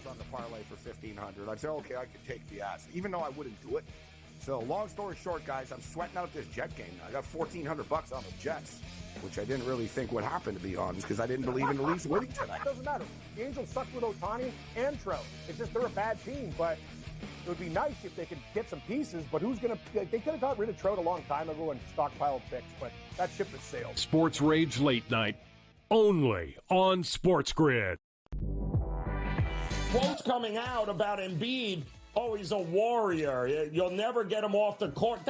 on the parlay for $1,500. I'd say, okay, I could take the ass, even though I wouldn't do it. So, long story short, guys, I'm sweating out this Jet game now. I got $1,400 on the Jets, which I didn't really think would happen, to be honest, because I didn't believe in the Leafs winning tonight. It doesn't matter. The Angels suck with Ohtani and Trout. It's just they're a bad team, but it would be nice if they could get some pieces. But who's going to – they could have got rid of Trout a long time ago and stockpiled picks, but that ship has sailed. Sports Rage Late Night, only on SportsGrid. Quotes coming out about Embiid. Oh, he's a warrior. You'll never get him off the court.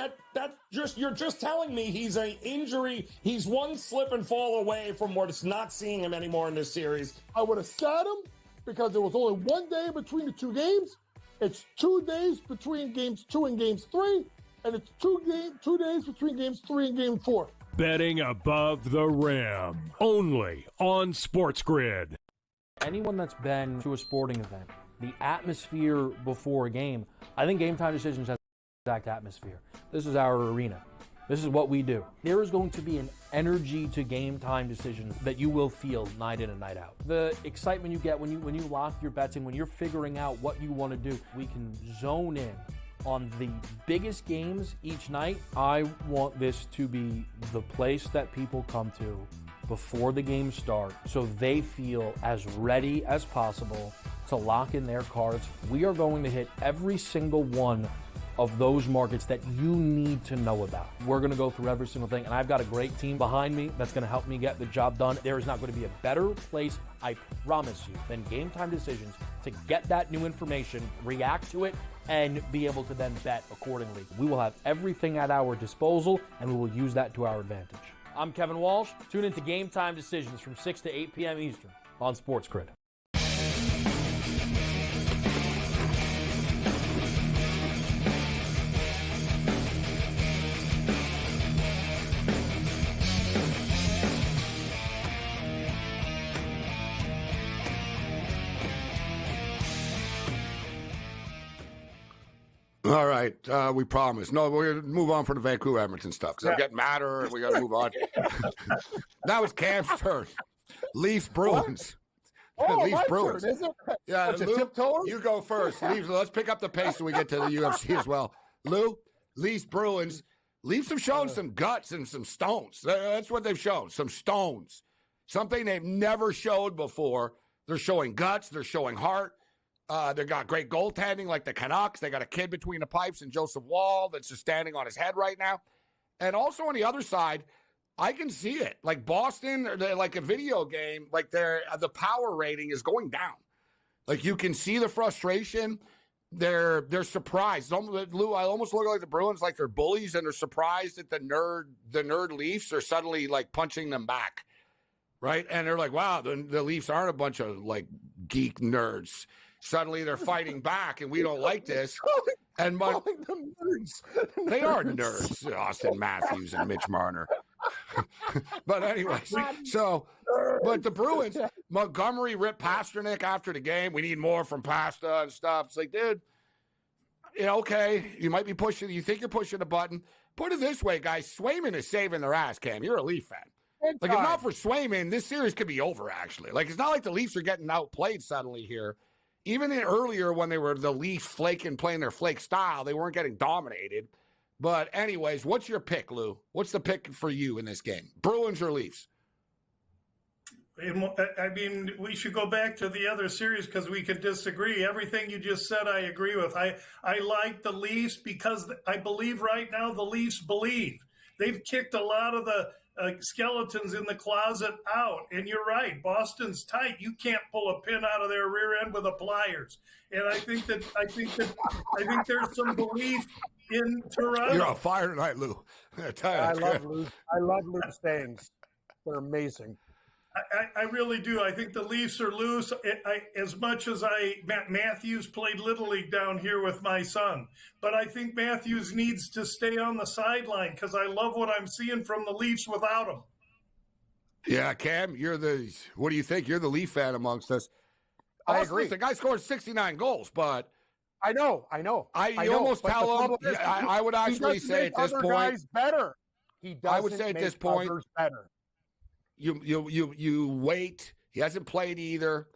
You're just telling me he's an injury. He's one slip and fall away from what's not seeing him anymore in this series. I would have sat him because there was only 1 day between the two games. It's 2 days between games 2 and games 3, and it's 2 days between games 3 and game 4. Betting above the rim, only on SportsGrid. Anyone that's been to a sporting event, the atmosphere before a game, I think Game Time Decisions has the exact atmosphere. This is our arena. This is what we do. There is going to be an energy to Game Time Decisions that you will feel night in and night out. The excitement you get when you lock your bets in, when you're figuring out what you want to do, we can zone in on the biggest games each night. I want this to be the place that people come to before the games start so they feel as ready as possible to lock in their cards. We are going to hit every single one of those markets that you need to know about. We're going to go through every single thing, and I've got a great team behind me that's going to help me get the job done. There is not going to be a better place, I promise you, than Game Time Decisions to get that new information, react to it, and be able to then bet accordingly. We will have everything at our disposal, and we will use that to our advantage. I'm Kevin Walsh. Tune into Game Time Decisions from 6 to 8 p.m. Eastern on SportsGrid. All right, we promise. No, we're going to move on from the Vancouver Edmonton stuff because I'm getting madder and we got to move on. Now it's Cam's turn. Leafs Bruins. Leafs Bruins. Turn, is it? Yeah, Lou, tiptoe? you go first. Leafs, let's pick up the pace when we get to the UFC as well. Lou, Leafs Bruins. Leafs have shown some guts and some stones. That's what they've shown, some stones. Something they've never showed before. They're showing guts. They're showing heart. They got great goaltending like the Canucks. They got a kid between the pipes and Joseph Wall that's just standing on his head right now. And also on the other side, I can see it. Like Boston, they're like a video game, like the power rating is going down. Like you can see the frustration. They're surprised. Lou, I almost look like the Bruins, like they're bullies, and they're surprised that the nerd Leafs are suddenly like punching them back, right? And they're like, wow, the Leafs aren't a bunch of like geek nerds. Suddenly they're fighting back, and we don't like this. And Calling them nerds. They are nerds, Austin Matthews and Mitch Marner. But anyways, but the Bruins, Montgomery ripped Pasternak after the game. We need more from Pasta and stuff. It's like, dude, okay, you might be pushing. You think you're pushing a button. Put it this way, guys. Swayman is saving their ass, Cam. You're a Leaf fan. Like, if not for Swayman, this series could be over, actually. Like, it's not like the Leafs are getting outplayed suddenly here. Even earlier when they were the Leafs flaking, playing their flake style, they weren't getting dominated. But anyways, what's your pick, Lou? What's the pick for you in this game? Bruins or Leafs? I mean, we should go back to the other series because we could disagree. Everything you just said, I agree with. I like the Leafs because I believe right now the Leafs believe. They've kicked a lot of the skeletons in the closet out. And you're right, Boston's tight. You can't pull a pin out of their rear end with a pliers. And I think there's some belief in Toronto. You're on fire tonight, Lou. I love Lou's sayings. They're amazing. I really do. I think the Leafs are loose. As much as Matthews played Little League down here with my son, but I think Matthews needs to stay on the sideline because I love what I'm seeing from the Leafs without him. Yeah, Cam, what do you think? You're the Leaf fan amongst us. I agree. The guy scored 69 goals, but I know. You almost tell him. I would actually say at this point, guys better. He doesn't. I would say at this point, better. You wait. He hasn't played either.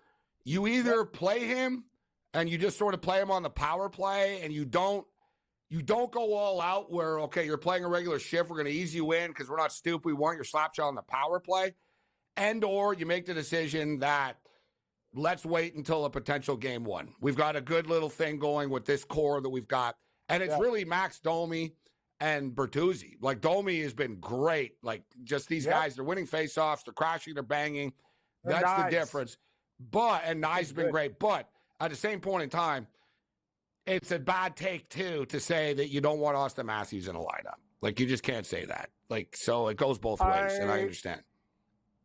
You either play him and you just sort of play them on the power play, and you don't go all out where, okay, you're playing a regular shift, we're going to ease you in because we're not stupid, we want your slap shot on the power play, and or you make the decision that let's wait until a potential game one. We've got a good little thing going with this core that we've got, and it's really Max Domi and Bertuzzi. Like, Domi has been great. Like, just these guys, they're winning faceoffs, they're crashing, they're banging. That's the difference. And Nye's has been great. But at the same point in time, it's a bad take, too, to say that you don't want Austin Matthews in a lineup. Like, you just can't say that. Like, so it goes both ways, and I understand.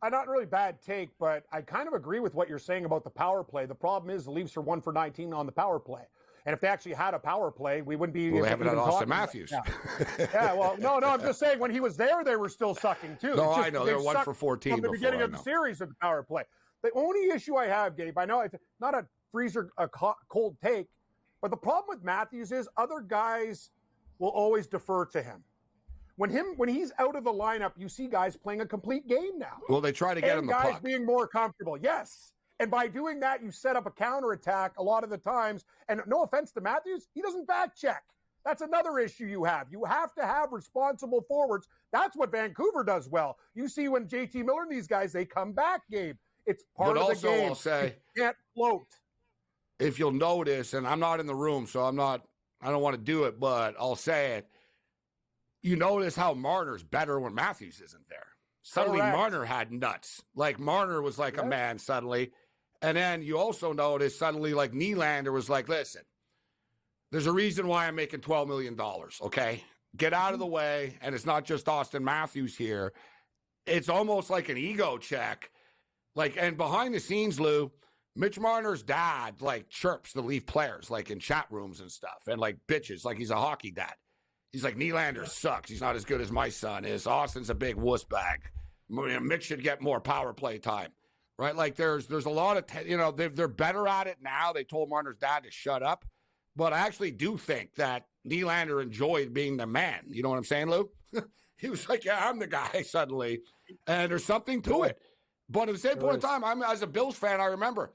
Not really bad take, but I kind of agree with what you're saying about the power play. The problem is the Leafs are 1 for 19 on the power play. And if they actually had a power play, we wouldn't be. Well, they haven't had Austin Matthews. Well, no, I'm just saying when he was there, they were still sucking too. No, I know. They were 1 for 14 from the before, beginning of the series of the power play. The only issue I have, Gabe, I know it's not a cold take, but the problem with Matthews is other guys will always defer to him. When he's out of the lineup, you see guys playing a complete game now. Well, they try to get him the puck. Guys being more comfortable, yes. And by doing that, you set up a counterattack a lot of the times. And no offense to Matthews, he doesn't back check. That's another issue you have. You have to have responsible forwards. That's what Vancouver does well. You see when JT Miller and these guys, they come back, Gabe. It's part of the game. I'll say, you can't float. If you'll notice, and I'm not in the room, so I don't want to do it, but I'll say it. You notice how Marner's better when Matthews isn't there. Suddenly Marner had nuts. Like, Marner was like a man suddenly. And then you also notice suddenly, like, Nylander was like, listen, there's a reason why I'm making $12 million, okay? Get out of the way, and it's not just Austin Matthews here. It's almost like an ego check. Like, and behind the scenes, Lou, Mitch Marner's dad, like, chirps the Leaf players, like, in chat rooms and stuff, and, like, bitches, like he's a hockey dad. He's like, Nylander sucks. He's not as good as my son is. Austin's a big wuss bag. Mitch should get more power play time, right? Like, there's a lot of, they're better at it now. They told Marner's dad to shut up. But I actually do think that Nylander enjoyed being the man. You know what I'm saying, Lou? He was like, yeah, I'm the guy suddenly. And there's something to it. But at the same point in time, as a Bills fan, I remember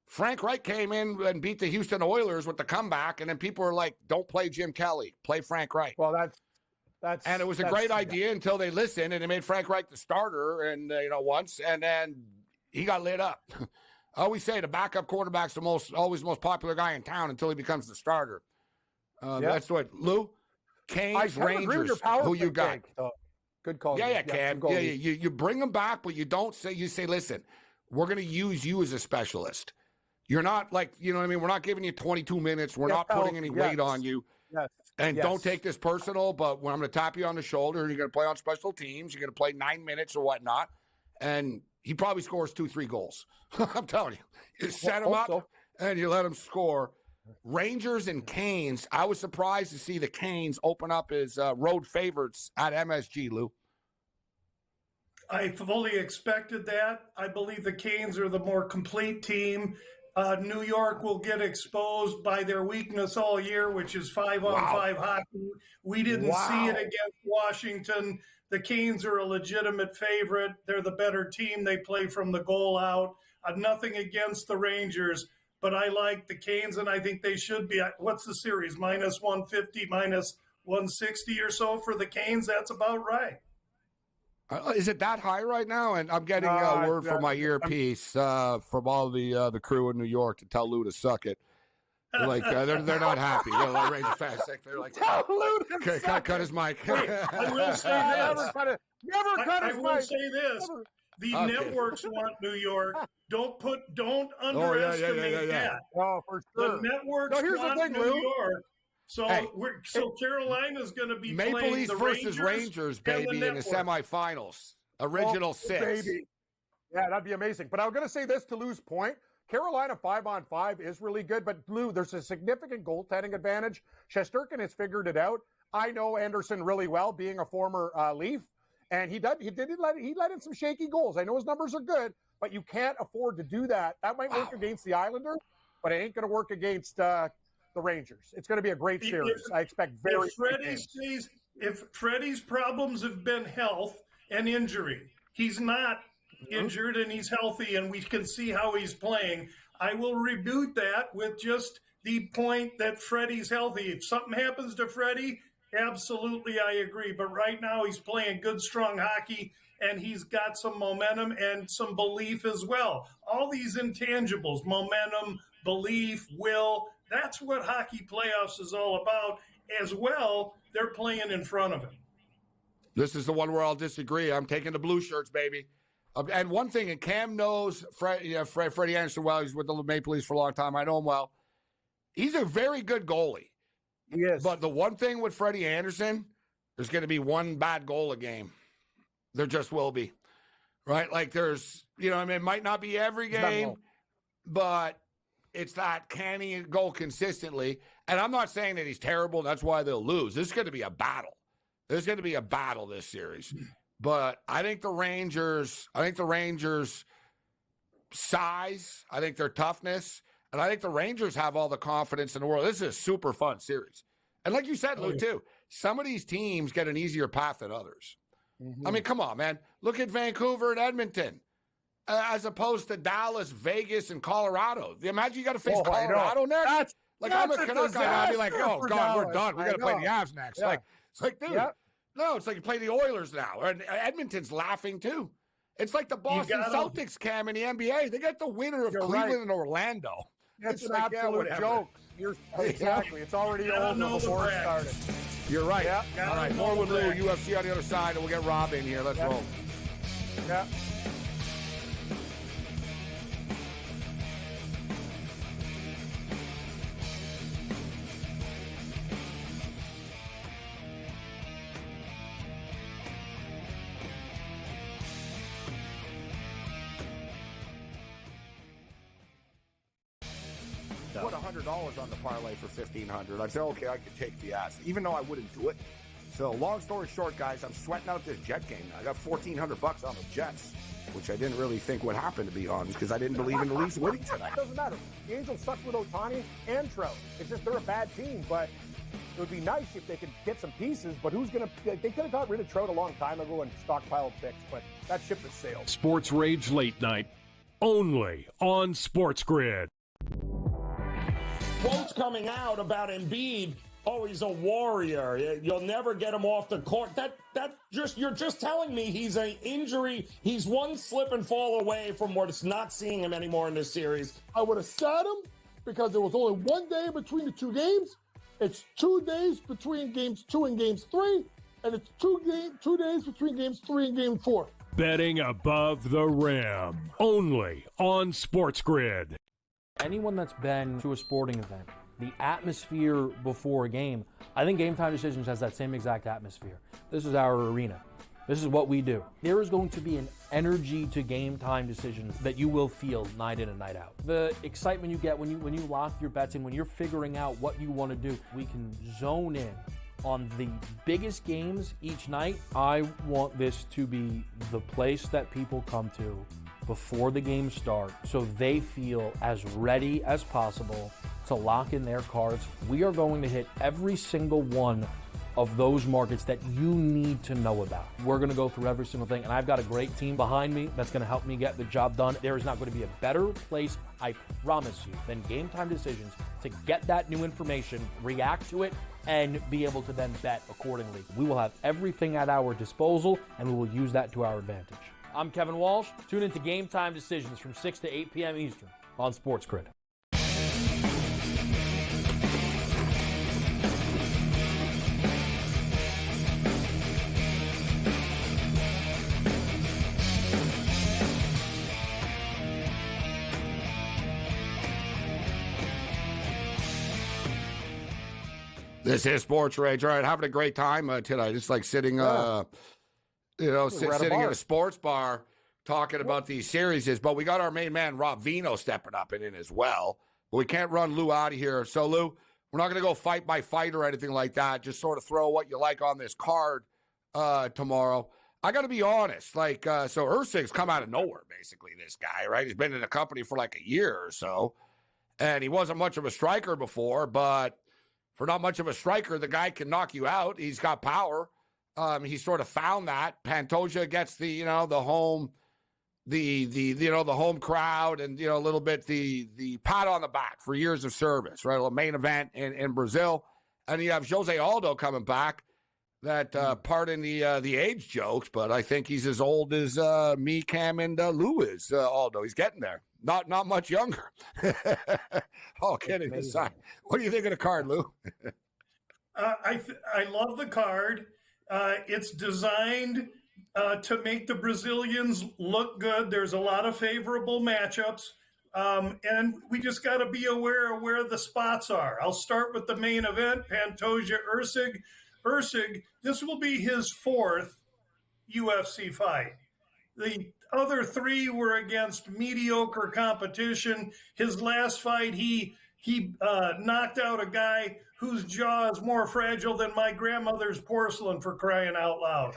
Frank Reich came in and beat the Houston Oilers with the comeback, and then people were like, don't play Jim Kelly, play Frank Reich. Well, that's and it was a great idea until they listened, and they made Frank Reich the starter, and once, and then he got lit up. I always say the backup quarterback's always the most popular guy in town until he becomes the starter. That's what Lou, Canes, Rangers. Who you got? Good call. Yeah, Cam. Yeah, you bring them back, but you don't say. You say, listen, we're going to use you as a specialist. You're not like, you know what I mean? We're not giving you 22 minutes. We're not putting any weight on you. Yes. And don't take this personal, but when I'm going to tap you on the shoulder, and you're going to play on special teams, you're going to play 9 minutes or whatnot, and he probably scores 2-3 goals. I'm telling you. You set him up, and you let him score. Rangers and Canes, I was surprised to see the Canes open up as road favorites at MSG, Lou. I fully expected that. I believe the Canes are the more complete team. New York will get exposed by their weakness all year, which is 5-on-5 hockey. We didn't see it against Washington. The Canes are a legitimate favorite. They're the better team. They play from the goal out. Nothing against the Rangers, but I like the Canes, and I think they should be. What's the series? -150, -160 or so for the Canes? That's about right. Is it that high right now? And I'm getting a word from my earpiece from all the crew in New York to tell Lou to suck it. Like they're not happy. They're like Ranger fans. They're like, tell Lou to cut his mic. I will say this. Never cut his mic. I will say this. The networks want New York. Don't underestimate that. Oh, for sure. The networks want New York. So Carolina's going to be Maple playing Leafs the versus Rangers, baby, in the semifinals. Original 6. Baby. Yeah, that'd be amazing. But I'm going to say this to Lou's point. Carolina 5-on-5 is really good, but Lou, there's a significant goaltending advantage. Shesterkin has figured it out. I know Anderson really well, being a former Leaf, and he let in some shaky goals. I know his numbers are good, but you can't afford to do that. That might work against the Islanders, but it ain't going to work against the Rangers. It's going to be a great series. I expect very. If Freddie's problems have been health and injury, he's not injured and he's healthy, and we can see how he's playing. I will reboot that with just the point that Freddie's healthy. If something happens to Freddie, absolutely I agree. But right now he's playing good, strong hockey, and he's got some momentum and some belief as well. All these intangibles, momentum, belief, will, that's what hockey playoffs is all about. As well, they're playing in front of him. This is the one where I'll disagree. I'm taking the blue shirts, baby. And one thing, and Cam knows Freddie Anderson well. He's with the Maple Leafs for a long time. I know him well. He's a very good goalie. He is. But the one thing with Freddie Anderson, there's going to be one bad goal a game. There just will be. Right? Like there's, it might not be every game, but it's that can he go consistently? And I'm not saying that he's terrible. That's why they'll lose. This is going to be a battle. There's going to be a battle this series. But I think the Rangers size, I think their toughness, and I think the Rangers have all the confidence in the world. This is a super fun series. And like you said, Lou, too, some of these teams get an easier path than others. Mm-hmm. I mean, come on, man. Look at Vancouver and Edmonton as opposed to Dallas, Vegas, and Colorado. Imagine you got to face Colorado next. I'm a Canuck guy. I'd be like, oh, God, we're done. We got to play the Avs next. Yeah. It's like, dude. Yeah. No, it's like you play the Oilers now. And Edmonton's laughing, too. It's like the Boston Celtics, Cam, in the NBA. They got the winner of Cleveland and Orlando. It's an absolute joke. Exactly. It's already over before it started. You're right. Yeah. All right, more with Lou, UFC on the other side, and we'll get Rob in here. Let's roll. Yeah. Put $100 on the parlay for $1,500. I said, okay, I could take the ass, even though I wouldn't do it. So, long story short, guys, I'm sweating out this Jet game now. I got $1,400 on the Jets, which I didn't really think would happen, to be honest, because I didn't believe in the Leafs winning tonight. It doesn't matter. The Angels suck with Ohtani and Trout. It's just they're a bad team, but it would be nice if they could get some pieces. But they could have got rid of Trout a long time ago and stockpiled picks, but that ship has sailed. SportsRage Late Night, only on SportsGrid. Quotes coming out about Embiid. Oh, he's a warrior. You'll never get him off the court. You're just telling me he's an injury. He's one slip and fall away from not seeing him anymore in this series. I would have sat him because there was only 1 day between the two games. It's 2 days between games 2 and games 3, and it's 2 days between games 3 and game 4. Betting above the rim, only on SportsGrid. Anyone that's been to a sporting event, the atmosphere before a game, I think Game Time Decisions has that same exact atmosphere. This is our arena. This is what we do. There is going to be an energy to Game Time Decisions that you will feel night in and night out. The excitement you get when you lock your bets in, when you're figuring out what you want to do, we can zone in on the biggest games each night. I want this to be the place that people come to before the games start so they feel as ready as possible to lock in their cards. We are going to hit every single one of those markets that you need to know about. We're going to go through every single thing, and I've got a great team behind me that's going to help me get the job done. There is not going to be a better place, I promise you, than Game Time Decisions to get that new information, react to it, and be able to then bet accordingly. We will have everything at our disposal, and we will use that to our advantage. I'm Kevin Walsh. Tune into Game Time Decisions from 6 to 8 p.m. Eastern on SportsGrid. This is SportsRage. All right, having a great time tonight. It's like sitting, sitting in a sports bar talking about these series. But we got our main man, Rob Vino, stepping up and in as well. But we can't run Lou out of here. So, Lou, we're not going to go fight by fight or anything like that. Just sort of throw what you like on this card tomorrow. I got to be honest. So Ersig's come out of nowhere, basically, this guy, right? He's been in the company for like a year or so. And he wasn't much of a striker before, but for not much of a striker, the guy can knock you out. He's got power. He sort of found that. Pantoja gets the home the home crowd and a little bit the pat on the back for years of service, right? A main event in Brazil, and you have Jose Aldo coming back. That pardon the age jokes, but I think he's as old as me, Cam, and Lou is. Aldo, he's getting there. Not much younger. All kidding aside, what do you think of the card, Lou? I love the card. It's designed to make the Brazilians look good. There's a lot of favorable matchups, and we just got to be aware of where the spots are. I'll start with the main event: Pantoja Usyk. This will be his fourth UFC fight. The other three were against mediocre competition. His last fight, he knocked out a guy whose jaw is more fragile than my grandmother's porcelain, for crying out loud.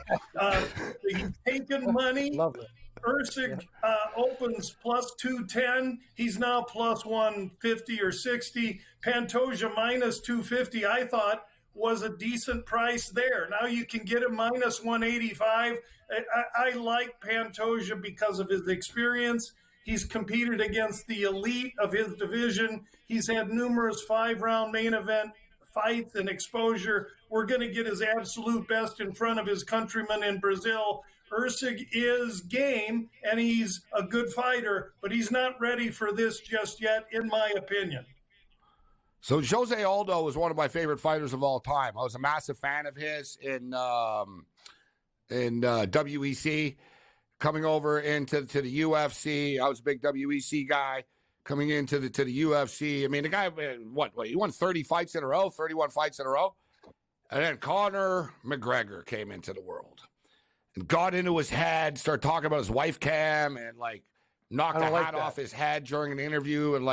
He's taken money. Lovely. Usyk opens plus 210. He's now plus 150 or 60. Pantoja minus 250, I thought, was a decent price there. Now you can get him minus 185. I like Pantoja because of his experience. He's competed against the elite of his division. He's had numerous 5-round main event fights and exposure. We're going to get his absolute best in front of his countrymen in Brazil. Usyk is game, and he's a good fighter, but he's not ready for this just yet, in my opinion. So Jose Aldo was one of my favorite fighters of all time. I was a massive fan of his in WEC. Coming over into the UFC, I was a big WEC guy. Coming into the UFC, I mean, the guy, he won 30 fights in a row, 31 fights in a row. And then Conor McGregor came into the world and got into his head, started talking about his wife Cam, and knocked the hat off his head during an interview. And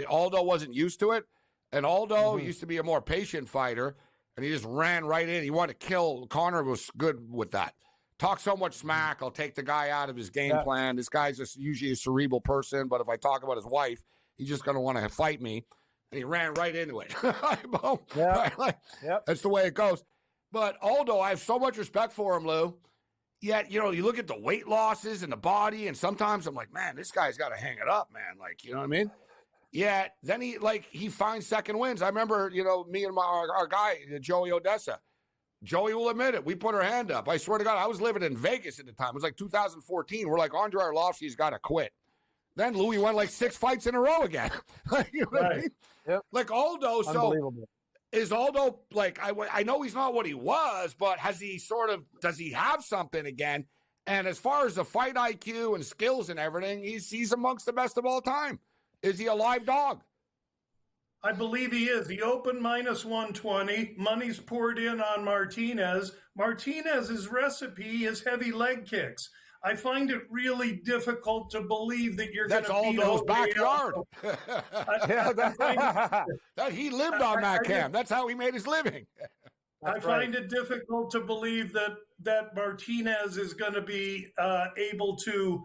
Aldo wasn't used to it. And Aldo used to be a more patient fighter, and he just ran right in. He wanted to kill. Conor was good with that. Talk so much smack, I'll take the guy out of his game plan. This guy's just usually a cerebral person, but if I talk about his wife, he's just going to want to fight me. And he ran right into it. That's the way it goes. But Aldo, I have so much respect for him, Lou. Yet, you look at the weight losses in the body, and sometimes I'm like, man, this guy's got to hang it up, man. You know what I mean? Yeah, then he finds second wins. I remember, me and our guy, Joey Odessa. Joey will admit it. We put our hand up. I swear to God, I was living in Vegas at the time. It was 2014. We're like, Andre Arlovsky's got to quit. Then Louis won 6 fights in a row again. You know what I mean? Yep. Aldo, so is Aldo, I know he's not what he was, but does he have something again? And as far as the fight IQ and skills and everything, he's amongst the best of all time. Is he a live dog? I believe he is. He opened minus 120. Money's poured in on Martinez. Martinez's recipe is heavy leg kicks. I find it really difficult to believe that you're going to beat Aldo's backyard. That he lived on that, Cam. That's how he made his living. I find it difficult to believe that Martinez is going to be able to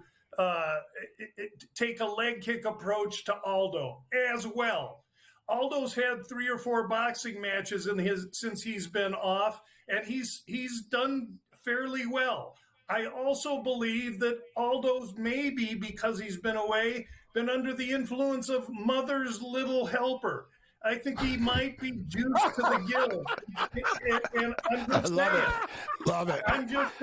take a leg kick approach to Aldo as well. Aldo's had 3 or 4 boxing matches since he's been off, and he's done fairly well. I also believe that Aldo's maybe, because he's been away, been under the influence of Mother's Little Helper. I think he might be juiced to the gills. And I'm just Love it. I'm just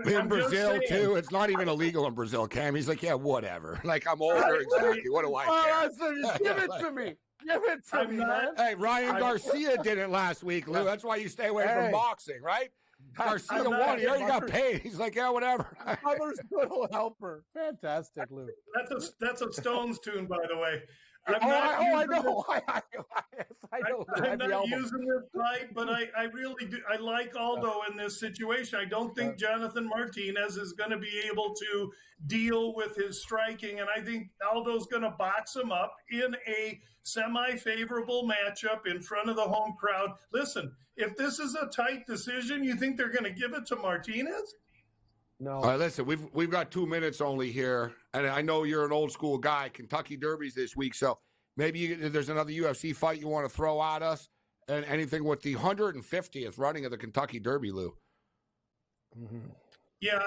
in Brazil, too. It's not even illegal in Brazil, Cam. He's like, yeah, whatever. I'm older, exactly. What do I care? So just give it to me. Give it to me, man. Hey, Ryan Garcia did it last week, Lou. That's why you stay away from boxing, right? Garcia won. He already got paid. He's like, yeah, whatever. Mother's Little Helper. Fantastic, Lou. That's a Stones tune, by the way. I know. I'm not using this fight, but I really do. I like Aldo in this situation. I don't think Jonathan Martinez is going to be able to deal with his striking, and I think Aldo's going to box him up in a semi-favorable matchup in front of the home crowd. Listen, if this is a tight decision, you think they're going to give it to Martinez? No. All right, listen, we've got 2 minutes only here, and I know you're an old school guy. Kentucky Derby's this week, so maybe there's another UFC fight you want to throw at us, and anything with the 150th running of the Kentucky Derby, Lou. Yeah,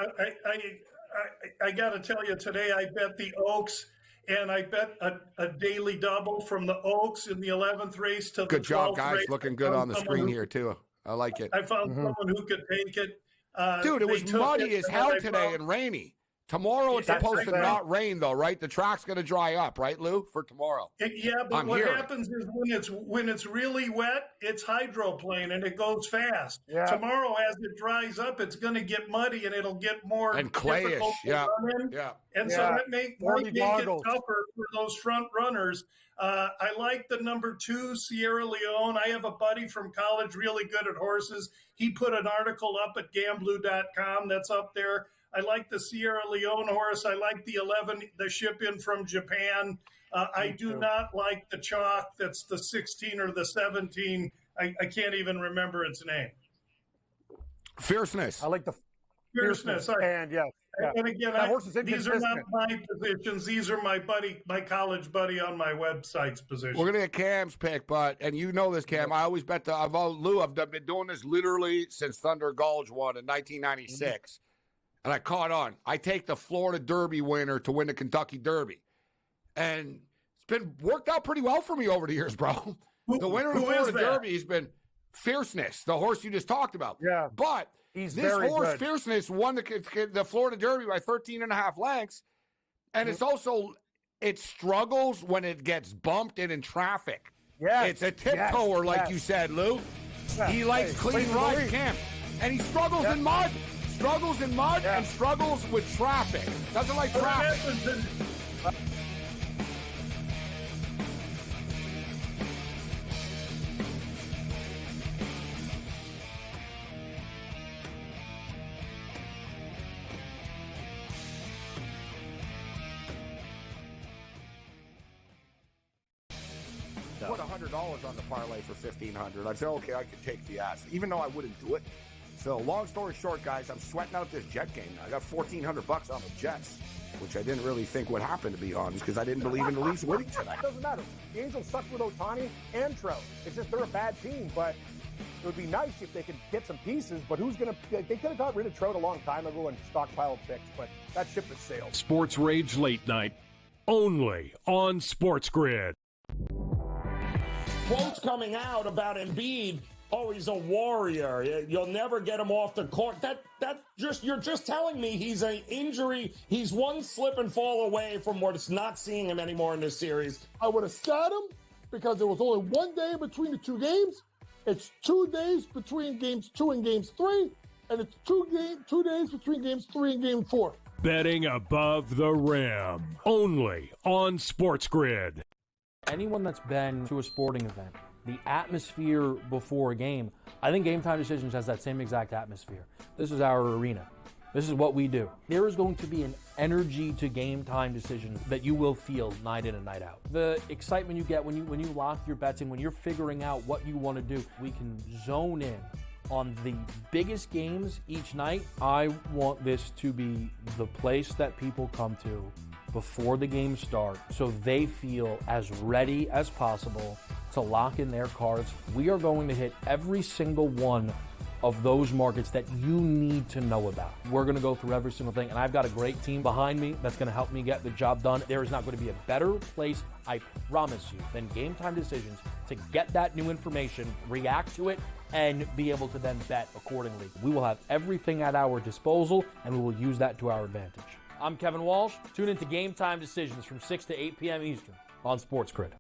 I got to tell you, today I bet the Oaks, and I bet a daily double from the Oaks in the 11th race to the 12th race. Good job, guys. Looking good on the screen here, too. I like it. I found someone who could take it. Dude, it was muddy as hell today and rainy. Tomorrow it's supposed to not rain, though, right? The track's going to dry up, right, Lou, for tomorrow? But what happens is when it's really wet, it's hydroplane and it goes fast. Yeah. Tomorrow, as it dries up, it's going to get muddy and it'll get more and clayish. And so that might make it tougher for those front runners. I like the number 2, Sierra Leone. I have a buddy from college really good at horses. He put an article up at gamblu.com that's up there. I like the Sierra Leone horse. I like the 11, the ship in from Japan. I do not like the chalk. That's the 16 or the 17. I can't even remember its name. Fierceness. I like the Fierceness. And and again, these are not my positions. These are my college buddy on my website's position. We're gonna get Cam's pick, and you know this, Cam. I always bet I've been doing this literally since Thunder Gulch won in 1996. And I caught on. I take the Florida Derby winner to win the Kentucky Derby. And it's been worked out pretty well for me over the years, bro. The winner of the Florida Derby has been Fierceness, the horse you just talked about. Yeah. But this horse, Fierceness, won the Florida Derby by 13.5 lengths. And it's also, it struggles when it gets bumped in traffic. Yeah. It's a tiptoer, like you said, Lou. Yeah. He likes clean rides, Cam. And he struggles in mud. Struggles in mud and struggles with traffic. Doesn't like traffic. Put $100 on the parlay for $1,500. I said, okay, I could take the ass, even though I wouldn't do it. So, long story short, guys, I'm sweating out this Jet game now. I got $1,400 on the Jets, which I didn't really think would happen, to be honest, because I didn't believe in the Leafs winning tonight. It doesn't matter. The Angels suck with Ohtani and Trout. It's just they're a bad team, but it would be nice if they could get some pieces. But they could have got rid of Trout a long time ago and stockpiled picks, but that ship has sailed. SportsRage Late Night, only on SportsGrid. Quotes coming out about Embiid. Oh, he's a warrior. You'll never get him off the court. You're just telling me he's an injury. He's one slip and fall away from not seeing him anymore in this series. I would have sat him because there was only one day between the two games. It's 2 days between games 2 and games 3, and it's 2 days between games 3 and game 4. Betting above the rim, only on SportsGrid. Anyone that's been to a sporting event, the atmosphere before a game, I think Game Time Decisions has that same exact atmosphere. This is our arena. This is what we do. There is going to be an energy to Game Time Decisions that you will feel night in and night out. The excitement you get when you lock your bets in, when you're figuring out what you want to do, we can zone in on the biggest games each night. I want this to be the place that people come to before the games start so they feel as ready as possible to lock in their cards. We are going to hit every single one of those markets that you need to know about. We're going to go through every single thing, and I've got a great team behind me that's going to help me get the job done. There is not going to be a better place, I promise you, than Game Time Decisions to get that new information, react to it, and be able to then bet accordingly. We will have everything at our disposal, and we will use that to our advantage. I'm Kevin Walsh. Tune into Game Time Decisions from 6 to 8 p.m. Eastern on SportsGrid.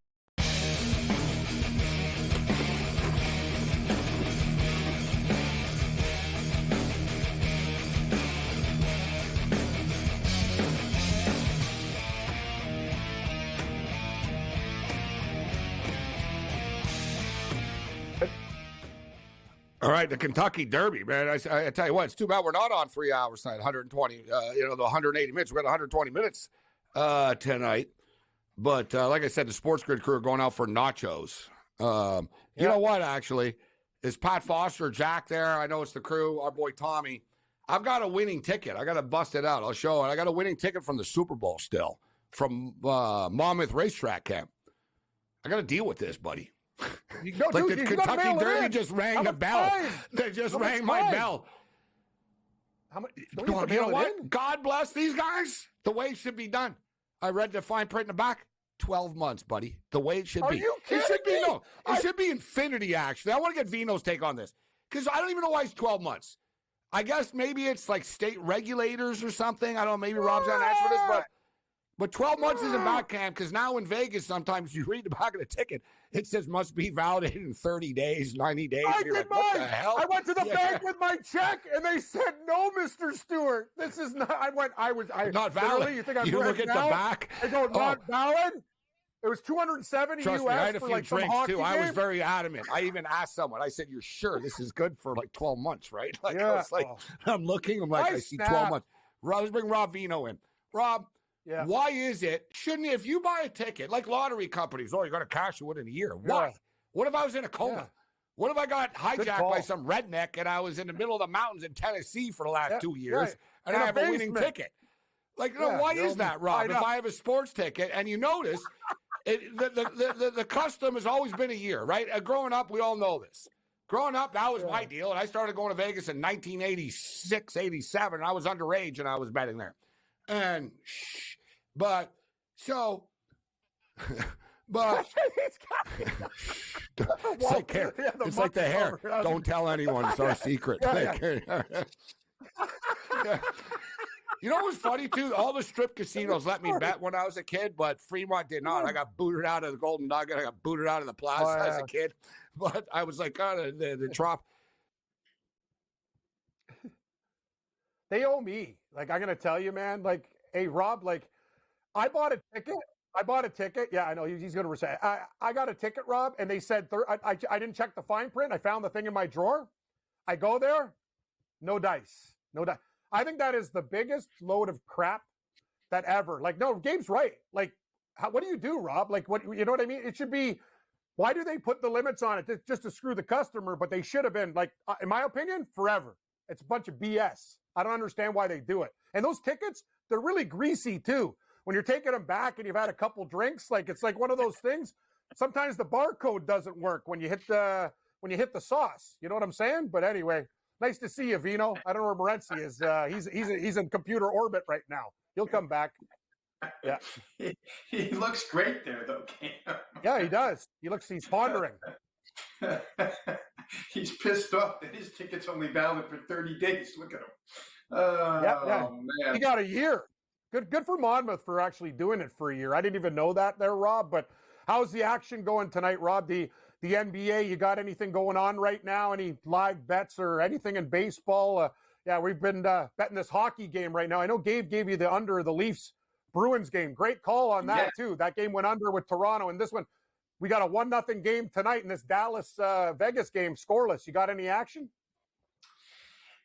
All right, the Kentucky Derby, man. I tell you what, it's too bad we're not on 3 hours tonight, 120, the 180 minutes. We got 120 minutes tonight. But like I said, the SportsGrid crew are going out for nachos. You know what, actually? Is Pat Foster, Jack there? I know it's the crew, our boy Tommy. I've got a winning ticket. I got to bust it out. I'll show it. I got a winning ticket from the Super Bowl still, from Monmouth Racetrack Camp. I got to deal with this, buddy. Like the Kentucky Derby just rang the bell. They just rang my bell. How much? You know what? God bless these guys. The way it should be done. I read the fine print in the back. 12 months, buddy. The way it should be. Are you kidding it should be me? no. It should be infinity. Actually, I want to get Vino's take on this because I don't even know why it's 12 months. I guess maybe it's like state regulators or something. I don't know. Maybe Rob's got an answer for this, but 12 months isn't back, Cam, because now in Vegas, sometimes you read the back of the ticket. It says must be validated in 30 days, 90 days. I You're did like, what mine. the hell? I went to the bank with my check, and they said, no, Mr. Stewart. This is not, Not valid. You think I'm you look at the back. I go, not valid? It was $270 Trust US me, I had a for few like some drinks hockey too. game. I was very adamant. I even asked someone. I said, "You're sure this is good for like 12 months, right?" Like Yeah. I was like, I'm looking. I'm like, I see 12 months. Rob, let's bring Rob Vino in. Rob, why is it? Shouldn't if you buy a ticket like lottery companies? Oh, you're going to cash it within a year. Why? Yeah. What if I was in a coma? Yeah. What if I got hijacked by some redneck and I was in the middle of the mountains in Tennessee for the last 2 years and I have a winning ticket? Like, why is that, Rob? If I have a sports ticket and you notice. The custom has always been a year, right? Growing up, we all know this. Growing up, that was my deal. And I started going to Vegas in 1986, 87. I was underage and I was betting there. And, but it's like hair. It's like the hair. Don't tell anyone. It's our secret. You know what was funny, too? All the strip casinos let me bet when I was a kid, but Fremont did not. I got booted out of the Golden Nugget. I got booted out of the Plaza as a kid. But I was like, the Trop. They owe me. Like, I'm going to tell you, man. Like, hey, Rob, like, I bought a ticket. Yeah, I know. He's going to say, I got a ticket, Rob, and they said, I didn't check the fine print. I found the thing in my drawer. I go there, no dice. I think that is the biggest load of crap that ever. Like, no, Gabe's right. Like, what do you do, Rob? Like, what, you know what I mean? It should be, why do they put the limits on it? Just to screw the customer, but they should have been, like, in my opinion, forever. It's a bunch of BS. I don't understand why they do it. And those tickets, they're really greasy, too. When you're taking them back and you've had a couple drinks, like, it's like one of those things. Sometimes the barcode doesn't work when you hit the sauce. You know what I'm saying? But anyway. Nice to see you, Vino. I don't know where Morency is. He's in computer orbit right now. He'll come back. Yeah. He looks great there, though, Cam. Yeah, he does. He's pondering. He's pissed off that his ticket's only valid for 30 days. Look at him. Yeah. Man. He got a year. Good for Monmouth for actually doing it for a year. I didn't even know that there, Rob. But how's the action going tonight, Rob? The NBA, you got anything going on right now? Any live bets or anything in baseball? We've been betting this hockey game right now. I know Gabe gave you the under the Leafs-Bruins game. Great call on that, too. That game went under with Toronto. And this one, we got a 1-0 game tonight in this Dallas-Vegas game, scoreless. You got any action?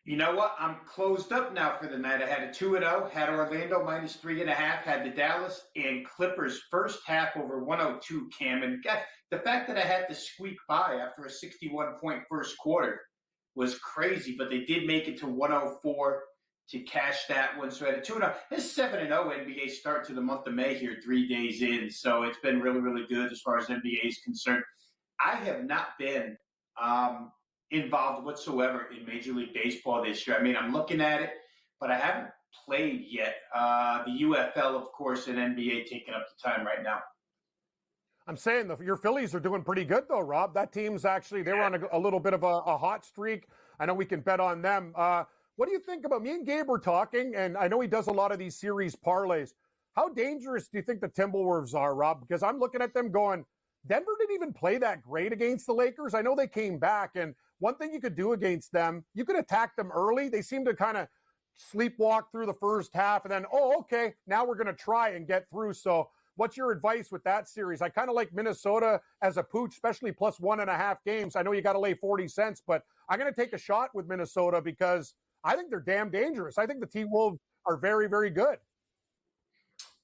You know what? I'm closed up now for the night. I had a 2-0, had Orlando minus 3.5, had the Dallas and Clippers first half over 102, Cam. And the fact that I had to squeak by after a 61-point first quarter was crazy, but they did make it to 104 to cash that one. So I had a 2-0. It's 7-0 NBA start to the month of May here, 3 days in. So it's been really, really good as far as NBA is concerned. I have not been involved whatsoever in Major League Baseball this year. I mean, I'm looking at it, but I haven't played yet. The UFL, of course, and NBA taking up the time right now. I'm saying your Phillies are doing pretty good, though, Rob. That team's actually, they were on a little bit of a hot streak. I know we can bet on them. What do you think about, me and Gabe were talking, and I know he does a lot of these series parlays. How dangerous do you think the Timberwolves are, Rob? Because I'm looking at them going, Denver didn't even play that great against the Lakers. I know they came back, and one thing you could do against them, you could attack them early. They seem to kind of sleepwalk through the first half, and then, okay, now we're going to try and get through. So what's your advice with that series? I kind of like Minnesota as a pooch, especially plus 1.5 games. I know you got to lay 40 cents, but I'm going to take a shot with Minnesota because I think they're damn dangerous. I think the T-Wolves are very, very good.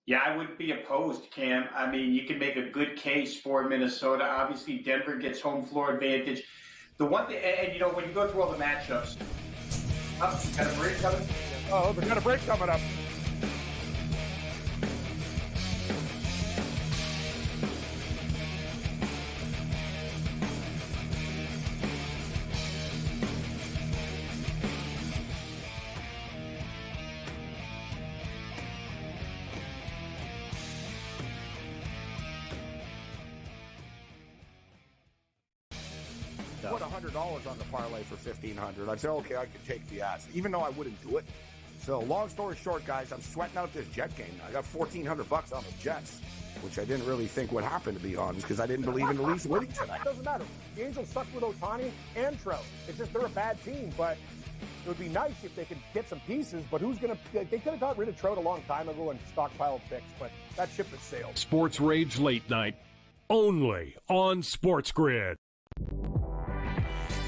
Yeah, I wouldn't be opposed, Cam. I mean, you can make a good case for Minnesota. Obviously, Denver gets home floor advantage. The one thing, and you know, when you go through all the matchups, got a break coming? Oh, they got a break coming up. put $100 on the parlay for $1,500. I'd say, okay, I could take the ass, even though I wouldn't do it. So, long story short, guys, I'm sweating out this Jet game. I got $1,400 on the Jets, which I didn't really think would happen, to be honest, because I didn't believe in the Leafs winning tonight. It doesn't matter. The Angels suck with Ohtani and Trout. It's just they're a bad team, but it would be nice if they could get some pieces. But who's going to – they could have got rid of Trout a long time ago and stockpiled picks, but that ship has sailed. SportsRage Late Night, only on SportsGrid.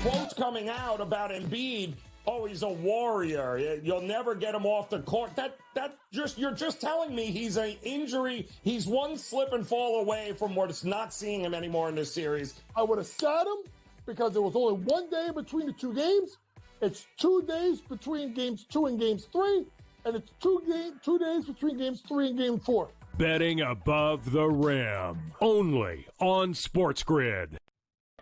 Quotes coming out about Embiid. Oh, he's a warrior. You'll never get him off the court. You're just telling me he's an injury. He's one slip and fall away from not seeing him anymore in this series. I would have sat him because there was only 1 day between the 2 games. It's 2 days between games 2 and games 3, and it's 2 days between games 3 and game 4. Betting above the rim, only on SportsGrid.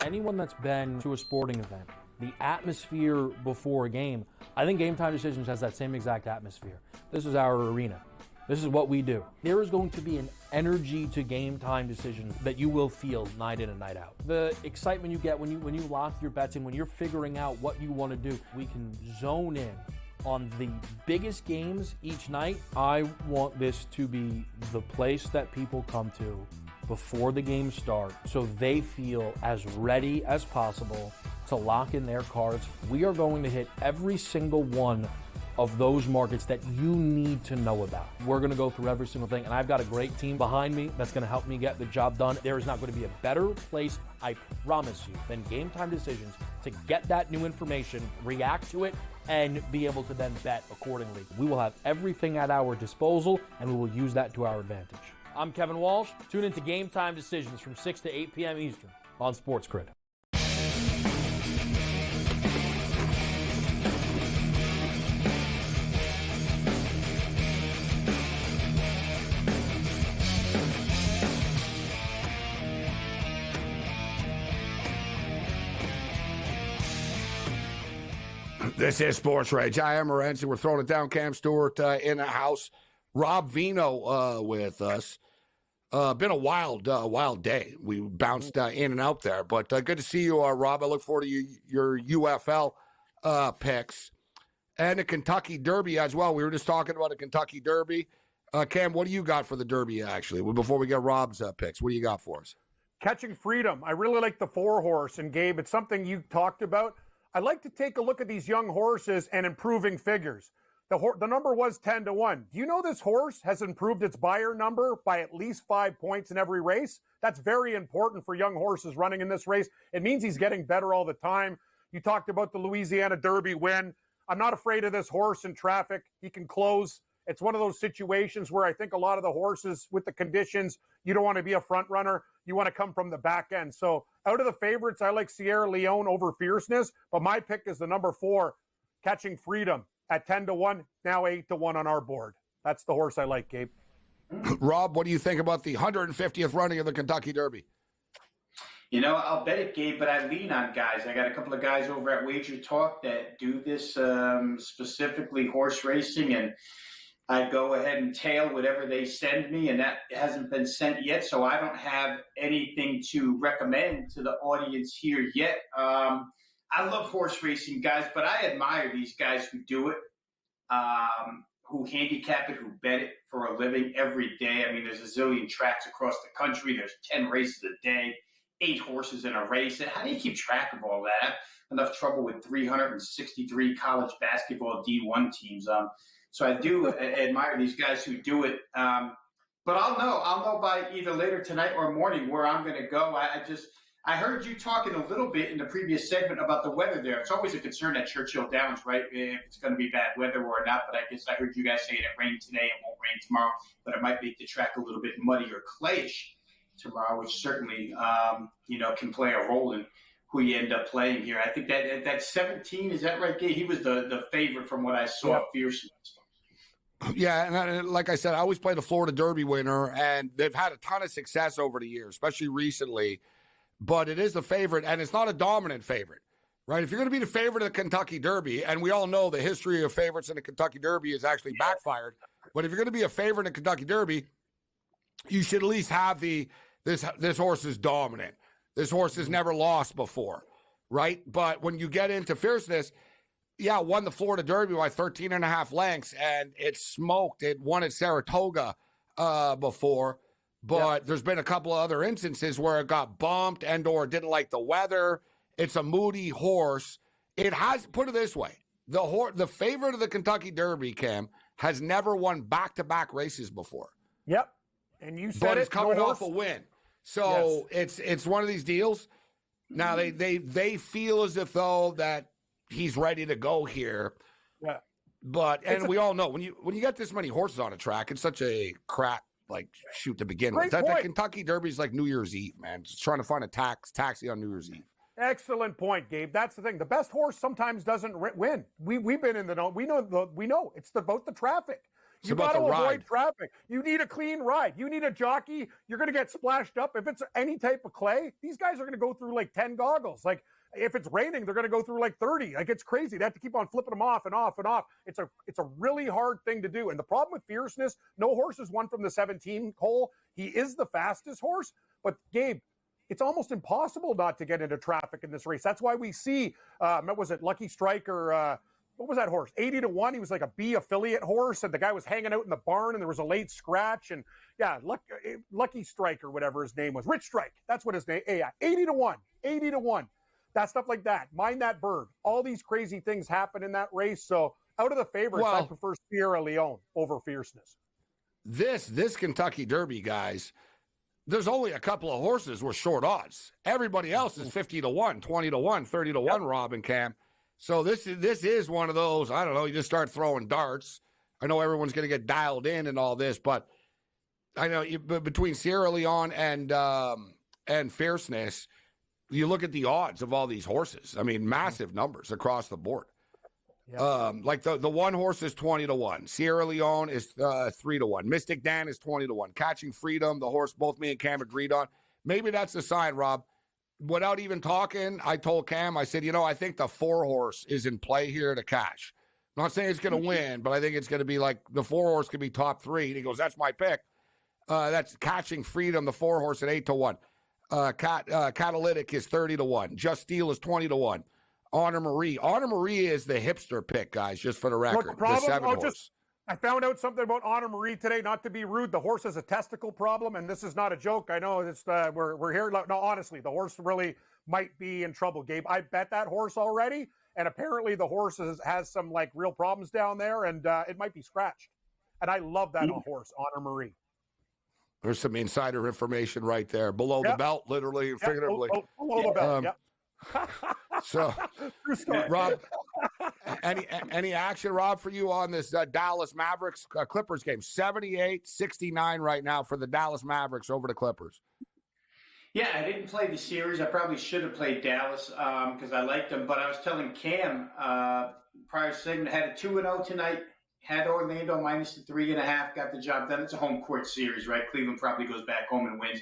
Anyone that's been to a sporting event, the atmosphere before a game, I think Game Time Decisions has that same exact atmosphere. This is our arena. This is what we do. There is going to be an energy to Game Time Decisions that you will feel night in and night out. The excitement you get when you lock your bets in, when you're figuring out what you want to do, we can zone in on the biggest games each night. I want this to be the place that people come to before the games start so they feel as ready as possible to lock in their cards. We are going to hit every single one of those markets that you need to know about. We're going to go through every single thing, and I've got a great team behind me that's going to help me get the job done. There is not going to be a better place, I promise you, than Game Time Decisions to get that new information, react to it, and be able to then bet accordingly. We will have everything at our disposal, and we will use that to our advantage. I'm Kevin Walsh. Tune into Game Time Decisions from 6 to 8 p.m. Eastern on SportsGrid. This is Sports Rage. I am Morency. We're throwing it down. Cam Stewart in the house. Rob Vino with us. Been a wild day. We bounced in and out there, but good to see you, Rob. I look forward to your UFL picks and the Kentucky Derby as well. We were just talking about the Kentucky Derby. Cam, what do you got for the Derby, actually? Before we get Rob's picks, what do you got for us? Catching Freedom. I really like the 4-horse, and Gabe, it's something you talked about. I like to take a look at these young horses and improving figures. The number was 10-1. Do you know this horse has improved its buyer number by at least 5 points in every race? That's very important for young horses running in this race. It means he's getting better all the time. You talked about the Louisiana Derby win. I'm not afraid of this horse in traffic. He can close. It's one of those situations where I think a lot of the horses with the conditions, you don't want to be a front runner. You want to come from the back end. So out of the favorites, I like Sierra Leone over Fierceness, but my pick is the number 4, Catching Freedom at 10-1, now 8-1 on our board. That's the horse I like, Gabe. Rob, what do you think about the 150th running of the Kentucky Derby? You know, I'll bet it, Gabe, but I lean on guys. I got a couple of guys over at Wager Talk that do this specifically horse racing, and I go ahead and tail whatever they send me, and that hasn't been sent yet, so I don't have anything to recommend to the audience here yet. I love horse racing, guys, but I admire these guys who do it, who handicap it, who bet it for a living every day. I mean, there's a zillion tracks across the country. There's 10 races a day, 8 horses in a race. And how do you keep track of all that? I have enough trouble with 363 college basketball D1 teams. So I do admire these guys who do it. But I'll know by either later tonight or morning where I'm going to go. I heard you talking a little bit in the previous segment about the weather there. It's always a concern at Churchill Downs, right? If it's going to be bad weather or not. But I guess I heard you guys saying it rained today. It won't rain tomorrow. But it might make the track a little bit muddy or clayish tomorrow, which certainly, can play a role in who you end up playing here. I think that 17, is that right, Gabe? He was the favorite from what I saw. Yep. Fierceness. Yeah, and like I said, I always play the Florida Derby winner, and they've had a ton of success over the years, especially recently. But it is the favorite, and it's not a dominant favorite, right? If you're going to be the favorite of the Kentucky Derby, and we all know the history of favorites in the Kentucky Derby is actually backfired, but if you're going to be a favorite in the Kentucky Derby, you should at least have this horse is dominant. This horse has never lost before, right? But when you get into fierceness, yeah, won the Florida Derby by 13.5 lengths, and it smoked. It won at Saratoga before, but there's been a couple of other instances where it got bumped and or didn't like the weather. It's a moody horse. It has, put it this way, the favorite of the Kentucky Derby, Cam, has never won back-to-back races before. Yep. And you said but it's coming off a win. So it's one of these deals. Now they feel as if though that he's ready to go here. Yeah. But we all know when you get this many horses on a track, it's such a crap shoot to begin with. That Kentucky Derby is like New Year's Eve, man. Just trying to find a taxi on New Year's Eve. Excellent point, Gabe. That's the thing. The best horse sometimes doesn't win. We've been in the know. We know it's about the traffic. You got to avoid traffic. You need a clean ride. You need a jockey. You're going to get splashed up. If it's any type of clay, these guys are going to go through like 10 goggles. Like if it's raining, they're going to go through like 30. Like it's crazy. They have to keep on flipping them off and off and off. It's a really hard thing to do. And the problem with fierceness, no horse has won from the 17 hole. He is the fastest horse. But Gabe, it's almost impossible not to get into traffic in this race. That's why we see, what was it, Lucky Strike or what was that horse? 80-1. He was like a B affiliate horse, and the guy was hanging out in the barn, and there was a late scratch. And yeah, Lucky Strike or whatever his name was. Rich Strike. That's what his name. Yeah, 80-1. 80-1. That stuff like that. Mind that bird. All these crazy things happen in that race. So out of the favorites, I prefer Sierra Leone over fierceness. This Kentucky Derby, guys, there's only a couple of horses with short odds. Everybody else is 50-1, 20-1, 30-1, Rob and Cam. So this is one of those, I don't know, you just start throwing darts. I know everyone's going to get dialed in and all this, but I know between Sierra Leone and Fierceness, you look at the odds of all these horses. I mean, massive numbers across the board. Yeah. Like the one horse is 20-1. Sierra Leone is 3-1. Mystic Dan is 20-1. Catching Freedom, the horse both me and Cam agreed on. Maybe that's the sign, Rob. Without even talking, I told Cam, I said, I think the 4 horse is in play here to cash. I'm not saying it's going to win, but I think it's going to be like the 4 horse could be top 3. And he goes, that's my pick. That's Catching Freedom, the 4 horse at 8-1. Catalytic is 30-1. Just Steel is 20-1. Honor Marie is the hipster pick, guys, just for the record. What the problem? The 7 horse. I found out something about Honor Marie today. Not to be rude, the horse has a testicle problem, and this is not a joke. I know it's we're here. No, honestly, the horse really might be in trouble, Gabe. I bet that horse already, and apparently the horse has some like real problems down there, and it might be scratched. And I love that horse, Honor Marie. There's some insider information right there, below the belt, literally and figuratively. Below the belt. So, Rob, any action, Rob, for you on this Dallas Mavericks Clippers game? 78-69 right now for the Dallas Mavericks over the Clippers. Yeah, I didn't play the series. I probably should have played Dallas because I liked them. But I was telling Cam prior segment, had a 2-0 tonight. Had Orlando minus the 3.5. Got the job done. It's a home court series, right? Cleveland probably goes back home and wins.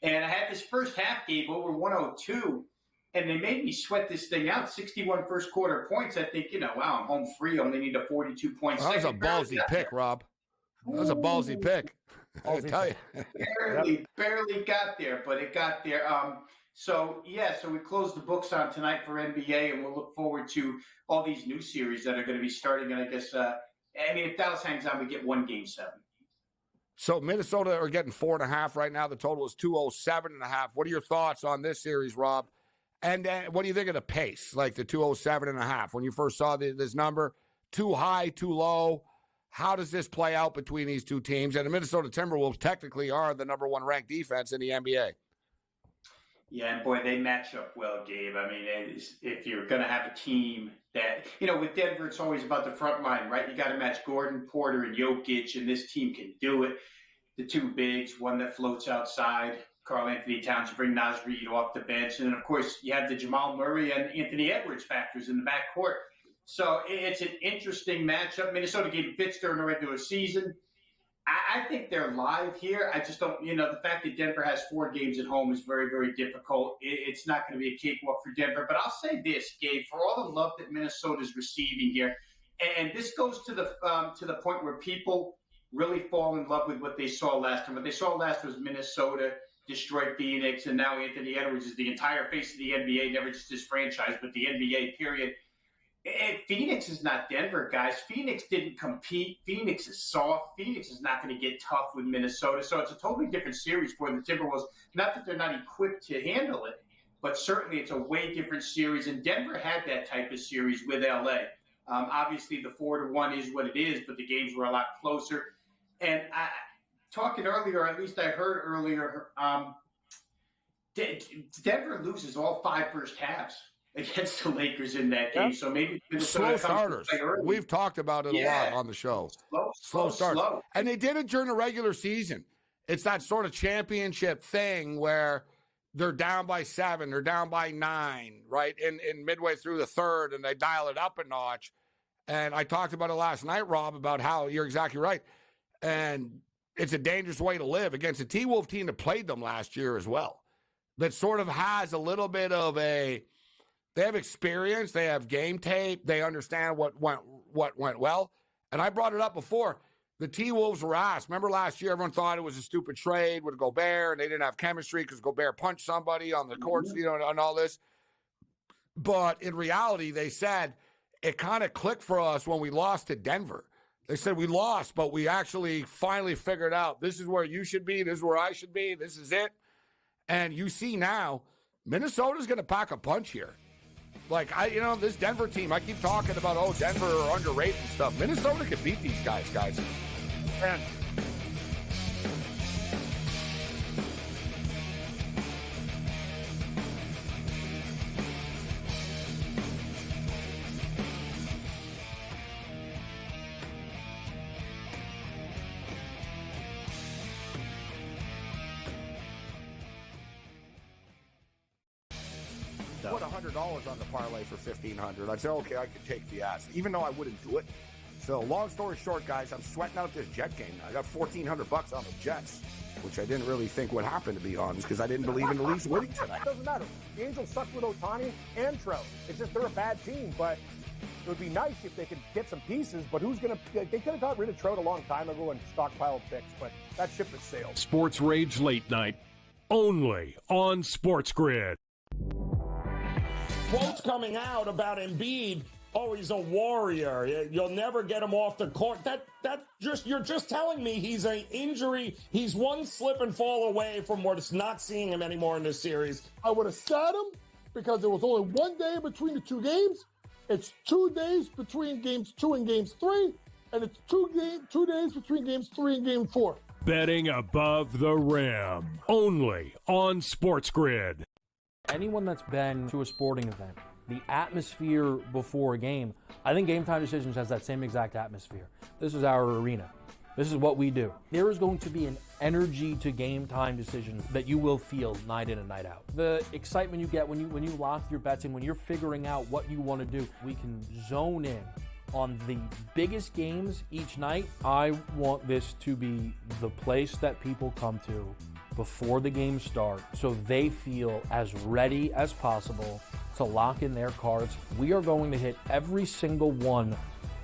And I had this first half game over 102. And they made me sweat this thing out. 61 first quarter points. I think, wow, I'm home free. Only need a 42 points. That was a ballsy pick, Rob. That was a ballsy pick. I'll tell you. Barely got there, but it got there. So we closed the books on tonight for NBA, and we'll look forward to all these new series that are going to be starting. And I guess, if Dallas hangs on, we get 1 Game 7. So Minnesota are getting 4.5 right now. The total is 207.5. What are your thoughts on this series, Rob? And what do you think of the pace, like the 207.5? When you first saw this number, too high, too low? How does this play out between these two teams? And the Minnesota Timberwolves technically are the number 1 ranked defense in the NBA. Yeah, and boy, they match up well, Gabe. I mean, if you're going to have a team that, with Denver, it's always about the front line, right? You got to match Gordon, Porter, and Jokic, and this team can do it. The 2 bigs, one that floats outside. Karl Anthony Towns, you bring Naz Reid off the bench. And, of course, you have the Jamal Murray and Anthony Edwards factors in the backcourt. So it's an interesting matchup. Minnesota gave fits during the regular season. I think they're live here. I just don't, the fact that Denver has 4 games at home is very, very difficult. It's not going to be a cakewalk for Denver. But I'll say this, Gabe, for all the love that Minnesota is receiving here, and this goes to the point where people really fall in love with what they saw last time. What they saw last was Minnesota destroyed Phoenix, and now Anthony Edwards is the entire face of the NBA, never just his franchise, but the NBA, period. And Phoenix is not Denver, guys. Phoenix didn't compete. Phoenix is soft. Phoenix is not going to get tough with Minnesota. So it's a totally different series for the Timberwolves. Not that they're not equipped to handle it, but certainly it's a way different series. And Denver had that type of series with LA. Obviously, the 4-1 is what it is, but the games were a lot closer. And talking earlier, at least I heard earlier, Denver loses all 5 first halves against the Lakers in that game. So maybe slow starters. We've talked about it a lot on the show. Slow starters. And they did it during the regular season. It's that sort of championship thing where they're down by 7, they're down by 9, right? In midway through the third, and they dial it up a notch. And I talked about it last night, Rob, about how you're exactly right. And it's a dangerous way to live against a T-Wolf team that played them last year as well. That sort of has a little bit of they have experience, they have game tape, they understand what went well. And I brought it up before. The T-Wolves were asked. Remember last year, everyone thought it was a stupid trade with Gobert, and they didn't have chemistry because Gobert punched somebody on the courts, and all this. But in reality, they said it kind of clicked for us when we lost to Denver. They said we lost, but we actually finally figured out this is where you should be, this is where I should be, this is it. And you see now, Minnesota's going to pack a punch here. Like, this Denver team, I keep talking about, Denver are underrated and stuff. Minnesota could beat these guys. Man. Put $100 on the parlay for $1,500. I said, okay, I could take the ass, even though I wouldn't do it. So, long story short, guys, I'm sweating out this Jet game now. I got $1,400 on the Jets, which I didn't really think would happen, to be honest, because I didn't believe in the Leafs winning tonight. It doesn't matter. The Angels suck with Ohtani and Trout. It's just they're a bad team, but it would be nice if they could get some pieces. But they could have got rid of Trout a long time ago and stockpiled picks, but that ship has sailed. Sports Rage Late Night, only on SportsGrid. Quotes coming out about Embiid. Oh, he's a warrior. You'll never get him off the court. You're just telling me he's an injury. He's one slip and fall away from not seeing him anymore in this series. I would have sat him because there was only 1 day between the 2 games. It's 2 days between games 2 and games 3, and it's 2 days between games 3 and game 4. Betting above the rim, only on SportsGrid. Anyone that's been to a sporting event, the atmosphere before a game, I think Game Time Decisions has that same exact atmosphere. This is our arena. This is what we do. There is going to be an energy to Game Time Decisions that you will feel night in and night out. The excitement you get when you lock your bets in, when you're figuring out what you want to do, we can zone in on the biggest games each night. I want this to be the place that people come to before the games start so they feel as ready as possible to lock in their cards. We are going to hit every single one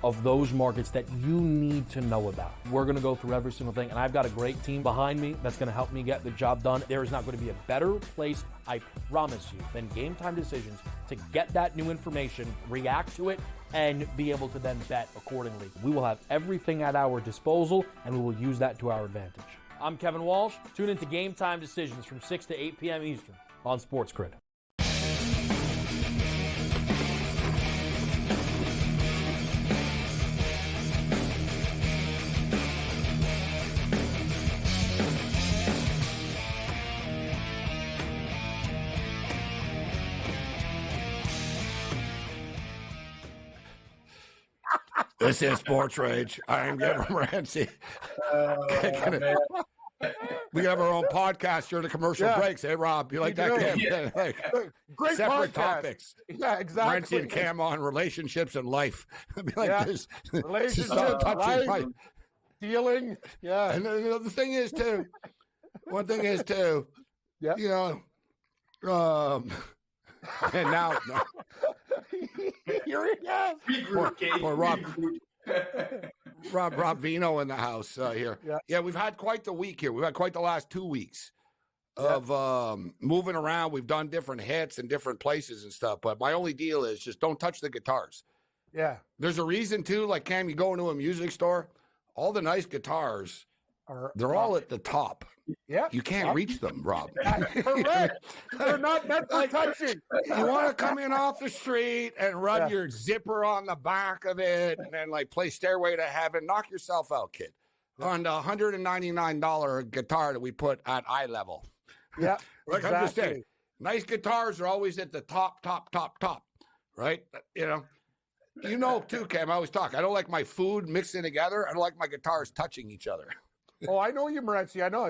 of those markets that you need to know about. We're going to go through every single thing, and I've got a great team behind me that's going to help me get the job done. There is not going to be a better place, I promise you, than Game Time Decisions to get that new information, react to it, and be able to then bet accordingly. We will have everything at our disposal, and we will use that to our advantage. I'm Kevin Walsh. Tune into Game Time Decisions from 6 to 8 p.m. Eastern on SportsGrid. This is Sports Rage. I am Gabriel Morency. We have our own podcast during the commercial breaks. Hey, Rob, you like that, Cam? Yeah. Great separate podcast. Topics. Yeah, exactly. Morency and Cam on relationships and life. This. Relationships, life, dealing. Yeah. And the thing is, too, and now Here he is. Or Rob Vino in the house here. Yeah, we've had quite the week here. We've had quite the last 2 weeks. of moving around. We've done different hits in different places and stuff. But my only deal is just don't touch the guitars. Yeah. There's a reason, too. Like, Cam, you go into a music store, all the nice guitars, they're all at the top. Yeah. You can't reach them, Rob. Correct. They're not meant for touching. You want to come in off the street and run your zipper on the back of it and then, like, play Stairway to Heaven. Knock yourself out, kid. On the $199 guitar that we put at eye level. Yeah. Like exactly. I'm just saying, nice guitars are always at the top, right? You know, too, Cam, I always talk. I don't like my food mixing together. I don't like my guitars touching each other. Oh, I know you, Morency. I know.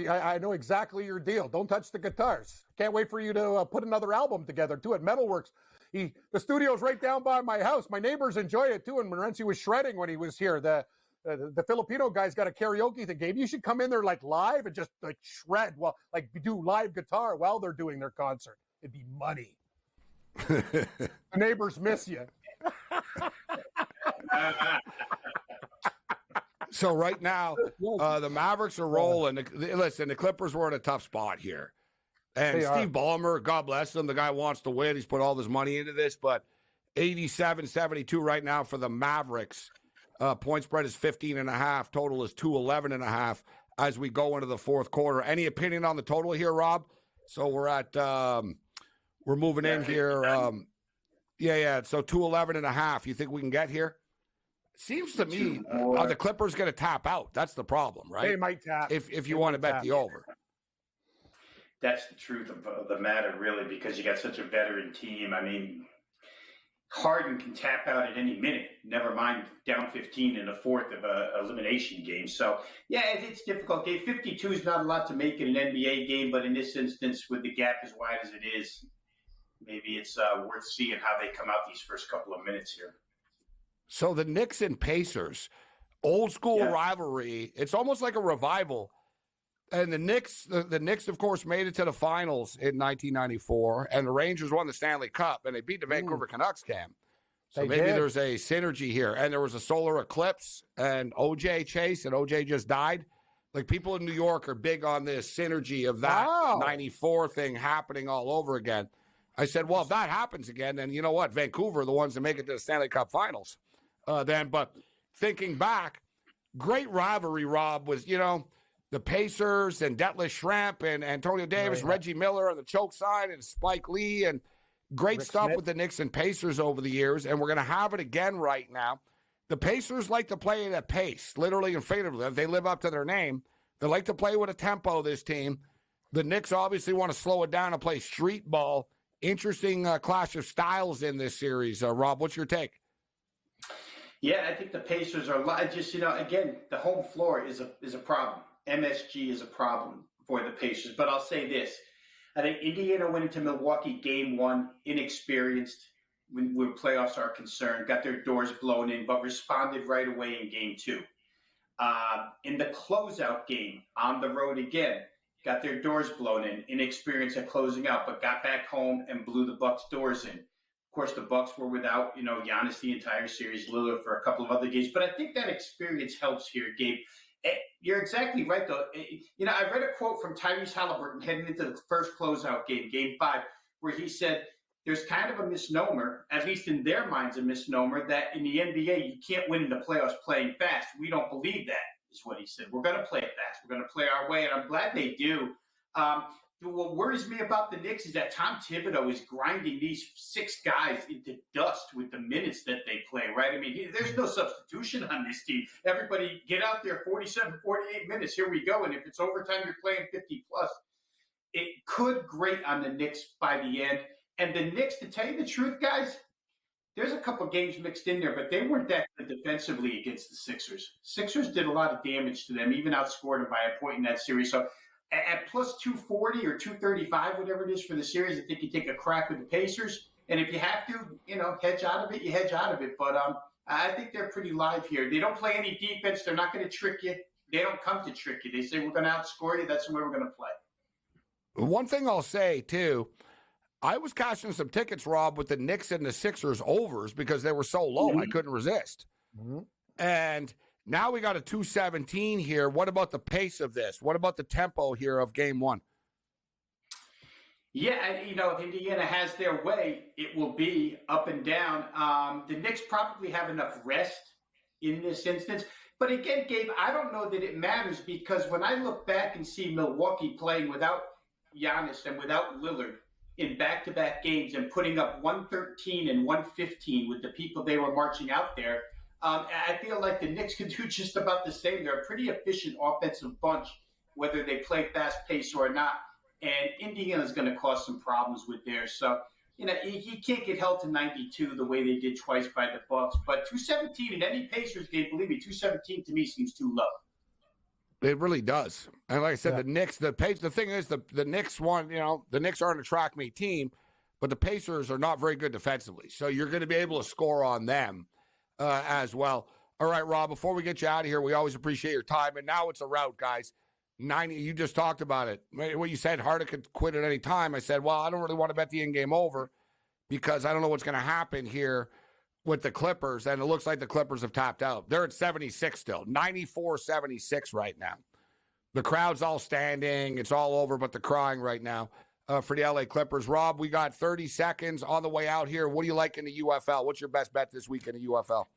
I know exactly your deal. Don't touch the guitars. Can't wait for you to put another album together, too, at Metalworks. The studio's right down by my house. My neighbors enjoy it, too, and Morency was shredding when he was here. The Filipino guy's got a karaoke thing. Gabe, you should come in there, like, live and just, like, shred, like, do live guitar while they're doing their concert. It'd be money. The neighbors miss you. So right now, the Mavericks are rolling. Listen, the Clippers were in a tough spot here. And Steve Ballmer, God bless him, the guy wants to win. He's put all his money into this. But 87-72 right now for the Mavericks. Point spread is 15.5. Total is 211.5 as we go into the fourth quarter. Any opinion on the total here, Rob? So we're at we're moving in here. So 211.5. You think we can get here? Seems to me the Clippers going to tap out. That's the problem, right? They might tap. If you want to bet the over. That's the truth of the matter, really, because you got such a veteran team. I mean, Harden can tap out at any minute, never mind down 15 in the fourth of an elimination game. So, yeah, it's difficult. Game 52 is not a lot to make in an NBA game, but in this instance, with the gap as wide as it is, maybe it's worth seeing how they come out these first couple of minutes here. So the Knicks and Pacers, old school rivalry. It's almost like a revival. And the Knicks, of course, made it to the finals in 1994, and the Rangers won the Stanley Cup, and they beat the Vancouver Canucks, Cam. So maybe there's a synergy here. And there was a solar eclipse, and OJ Chase, and OJ just died. Like, people in New York are big on this synergy of that 94 thing happening all over again. I said, well, if that happens again, then you know what? Vancouver are the ones that make it to the Stanley Cup finals. But thinking back, great rivalry, Rob, was, the Pacers and Detlef Schrempf and Antonio Davis, Reggie Miller on the choke side, and Spike Lee, and great Rick stuff Smith. with the Knicks and Pacers over the years, and we're going to have it again right now. The Pacers like to play at a pace, literally and figuratively. They live up to their name. They like to play with a tempo, this team. The Knicks obviously want to slow it down and play street ball. Interesting clash of styles in this series. Rob, what's your take? Yeah, I think the Pacers are just, again, the home floor is a problem. MSG is a problem for the Pacers. But I'll say this. I think Indiana went into Milwaukee game one, inexperienced where playoffs are concerned, got their doors blown in, but responded right away in game two. In the closeout game, on the road again, got their doors blown in, inexperienced at closing out, but got back home and blew the Bucks' doors in. Of course, the Bucks were without, Giannis the entire series, Lillard for a couple of other games. But I think that experience helps here, Gabe. You're exactly right, though. I read a quote from Tyrese Halliburton heading into the first closeout game, game 5, where he said there's kind of a misnomer, at least in their minds a misnomer, that in the NBA you can't win in the playoffs playing fast. We don't believe that, is what he said. We're going to play it fast. We're going to play our way, and I'm glad they do. What worries me about the Knicks is that Tom Thibodeau is grinding these 6 guys into dust with the minutes that they play, right? I mean, there's no substitution on this team. Everybody get out there 47, 48 minutes. Here we go. And if it's overtime, you're playing 50-plus. It could grate on the Knicks by the end. And the Knicks, to tell you the truth, guys, there's a couple games mixed in there, but they weren't that good defensively against the Sixers. Sixers did a lot of damage to them, even outscored them by a point in that series. So at plus 240 or 235, whatever it is for the series, I think you take a crack with the Pacers. And if you have to, hedge out of it, you hedge out of it. But I think they're pretty live here. They don't play any defense. They're not going to trick you. They don't come to trick you. They say, we're going to outscore you. That's the way we're going to play. One thing I'll say, too, I was cashing some tickets, Rob, with the Knicks and the Sixers overs because they were so low. I couldn't resist. And now we got a 217 here. What about the pace of this? What about the tempo here of game one? Yeah, if Indiana has their way, it will be up and down. The Knicks probably have enough rest in this instance. But again, Gabe, I don't know that it matters because when I look back and see Milwaukee playing without Giannis and without Lillard in back-to-back games and putting up 113 and 115 with the people they were marching out there, I feel like the Knicks can do just about the same. They're a pretty efficient offensive bunch, whether they play fast pace or not. And Indiana's going to cause some problems with theirs. So, you can't get held to 92 the way they did twice by the Bucks. But 217 in any Pacers game, believe me, 217 to me seems too low. It really does. And like I said, the Knicks, the thing is, the Knicks won, the Knicks aren't a track meet team, but the Pacers are not very good defensively. So you're going to be able to score on them as well. All right, Rob, before we get you out of here, we always appreciate your time. And now it's a rout, guys. 90, you just talked about it. What you said, Harden could quit at any time. I said, well, I don't really want to bet the in-game over because I don't know what's going to happen here with the Clippers, and it looks like the Clippers have tapped out. They're at 76 still, 94-76 right now. The crowd's all standing. It's all over but the crying right now for the LA Clippers. Rob, we got 30 seconds on the way out here. What do you like in the UFL? What's your best bet this week in the UFL?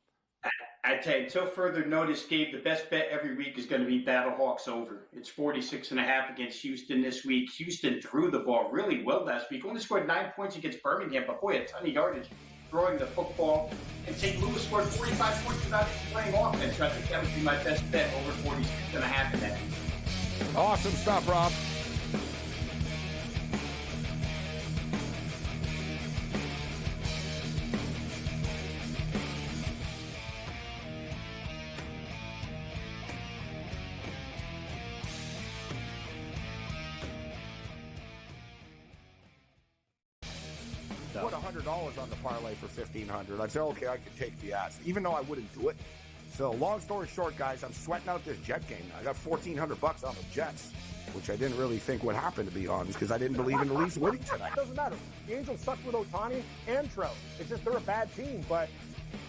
I tell you, until further notice, Gabe, the best bet every week is going to be Battlehawks over. It's 46.5 against Houston this week. Houston threw the ball really well last week. Only scored 9 points against Birmingham, but boy, a ton of yardage throwing the football. And St. Louis scored 45 points without playing offense. So I think that would be my best bet over 46.5 in that. Awesome stuff, Rob. Put $100 on the parlay for $1,500. I said, okay, I could take the ass, even though I wouldn't do it. So, long story short, guys, I'm sweating out this Jet game. I got $1,400 on the Jets, which I didn't really think would happen, to be honest, because I didn't believe in the Leafs winning tonight. It doesn't matter. The Angels suck with Ohtani and Trout. It's just they're a bad team, but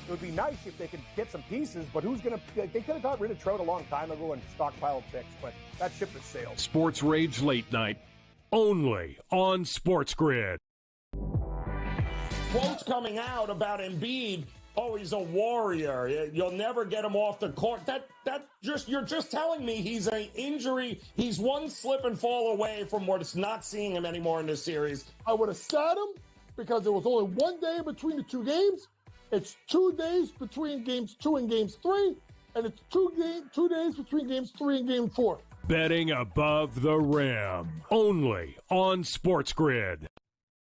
it would be nice if they could get some pieces. But they could have got rid of Trout a long time ago and stockpiled picks, but that ship has sailed. SportsRage Late Night, only on SportsGrid. Quotes coming out about Embiid. Oh, he's a warrior. You'll never get him off the court. You're just telling me he's an injury. He's one slip and fall away from what's not seeing him anymore in this series. I would have sat him because there was only 1 day between the two games. It's 2 days between games 2 and games 3, and it's 2 days between games 3 and game 4. Betting above the rim, only on SportsGrid.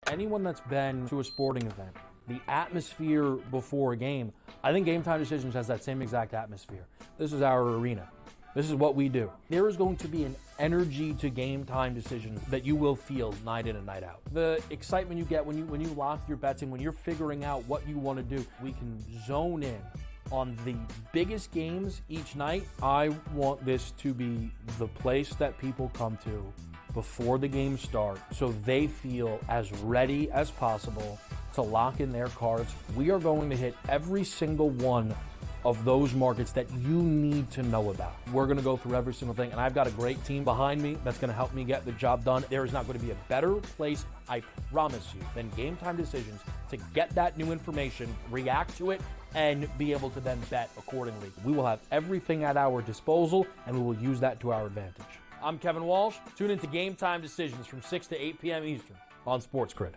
Anyone that's been to a sporting event, the atmosphere before a game, I think Game Time Decisions has that same exact atmosphere. This is our arena. This is what we do. There is going to be an energy to Game Time Decisions that you will feel night in and night out. The excitement you get when you lock your bets in, when you're figuring out what you want to do, we can zone in on the biggest games each night. I want this to be the place that people come to before the games start so they feel as ready as possible to lock in their cards. We are going to hit every single one of those markets that you need to know about. We're going to go through every single thing, and I've got a great team behind me that's going to help me get the job done. There is not going to be a better place, I promise you, than Game Time Decisions to get that new information, react to it, and be able to then bet accordingly. We will have everything at our disposal, and we will use that to our advantage. I'm Kevin Walsh. Tune into Game Time Decisions from 6 to 8 p.m. Eastern on SportsGrid.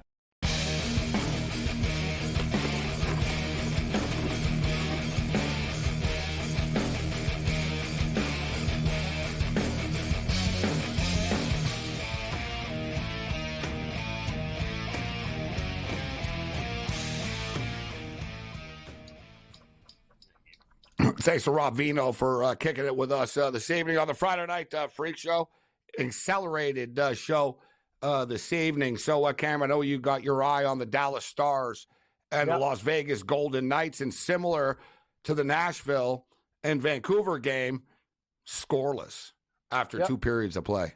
Thanks to Rob Vino for kicking it with us this evening on the Friday Night Freak Show. Accelerated show this evening. So, Cam, I know you got your eye on the Dallas Stars and the Las Vegas Golden Knights, and similar to the Nashville and Vancouver game, scoreless after 2 periods of play.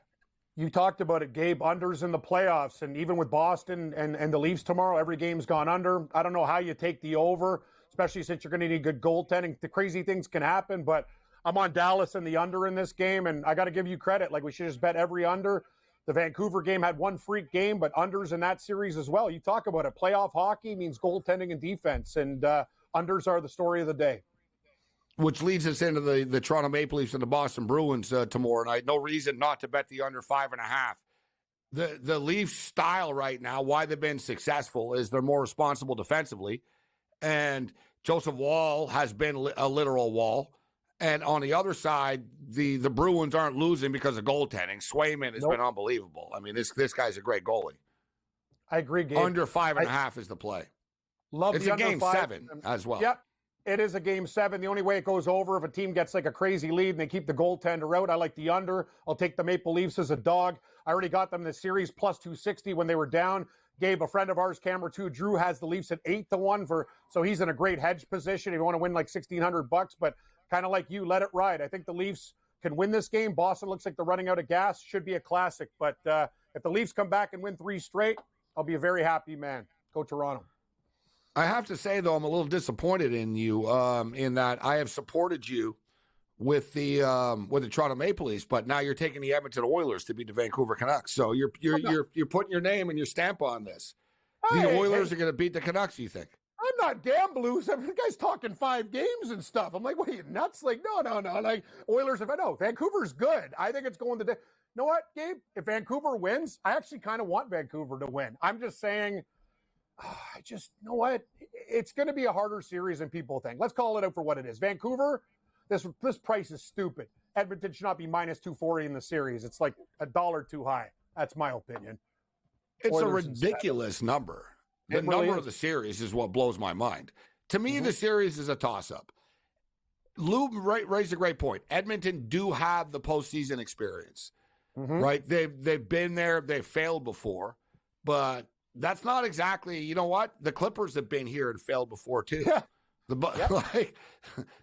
You talked about it, Gabe, unders in the playoffs, and even with Boston and the Leafs tomorrow, every game's gone under. I don't know how you take the over, especially since you're going to need good goaltending. The crazy things can happen, but I'm on Dallas and the under in this game, and I got to give you credit. Like, we should just bet every under. The Vancouver game had one freak game, but unders in that series as well. You talk about it. Playoff hockey means goaltending and defense, and unders are the story of the day. Which leads us into the Toronto Maple Leafs and the Boston Bruins tomorrow night. No reason not to bet the under 5.5. The Leafs' style right now, why they've been successful, is they're more responsible defensively. And Joseph Woll has been a literal wall. And on the other side, the Bruins aren't losing because of goaltending. Swayman has been unbelievable. I mean, this guy's a great goalie. I agree, Gabe. Under 5.5 is the play. Love it's the a under game 5. 7 as well. Yep. It is a game 7. The only way it goes over if a team gets like a crazy lead and they keep the goaltender out. I like the under. I'll take the Maple Leafs as a dog. I already got them in the series plus 260 when they were down. Gabe, a friend of ours, Camera 2, Drew, has the Leafs at 8-1 so he's in a great hedge position if you want to win like $1,600. But kind of like you, let it ride. I think the Leafs can win this game. Boston looks like they're running out of gas. Should be a classic. But if the Leafs come back and win 3 straight, I'll be a very happy man. Go Toronto. I have to say, though, I'm a little disappointed in you in that I have supported you with the Toronto Maple Leafs, but now you're taking the Edmonton Oilers to beat the Vancouver Canucks. So you're putting your name and your stamp on this. The Oilers are going to beat the Canucks, you think? I'm not gambling. The guy's talking 5 games and stuff. I'm like, what are you, nuts? Like, no. Like, Oilers, Vancouver's good. I think it's going to... You know what, Gabe? If Vancouver wins, I actually kind of want Vancouver to win. I'm just saying... you know what? It's going to be a harder series than people think. Let's call it out for what it is. Vancouver, this price is stupid. Edmonton should not be minus 240 in the series. It's like $1 too high. That's my opinion. It's Oilers a ridiculous number. The number of the series is what blows my mind. To me, the series is a toss-up. Lou raised a great point. Edmonton do have the postseason experience, right? They've been there. They've failed before, but that's not exactly, you know what? The Clippers have been here and failed before, too. Yeah. The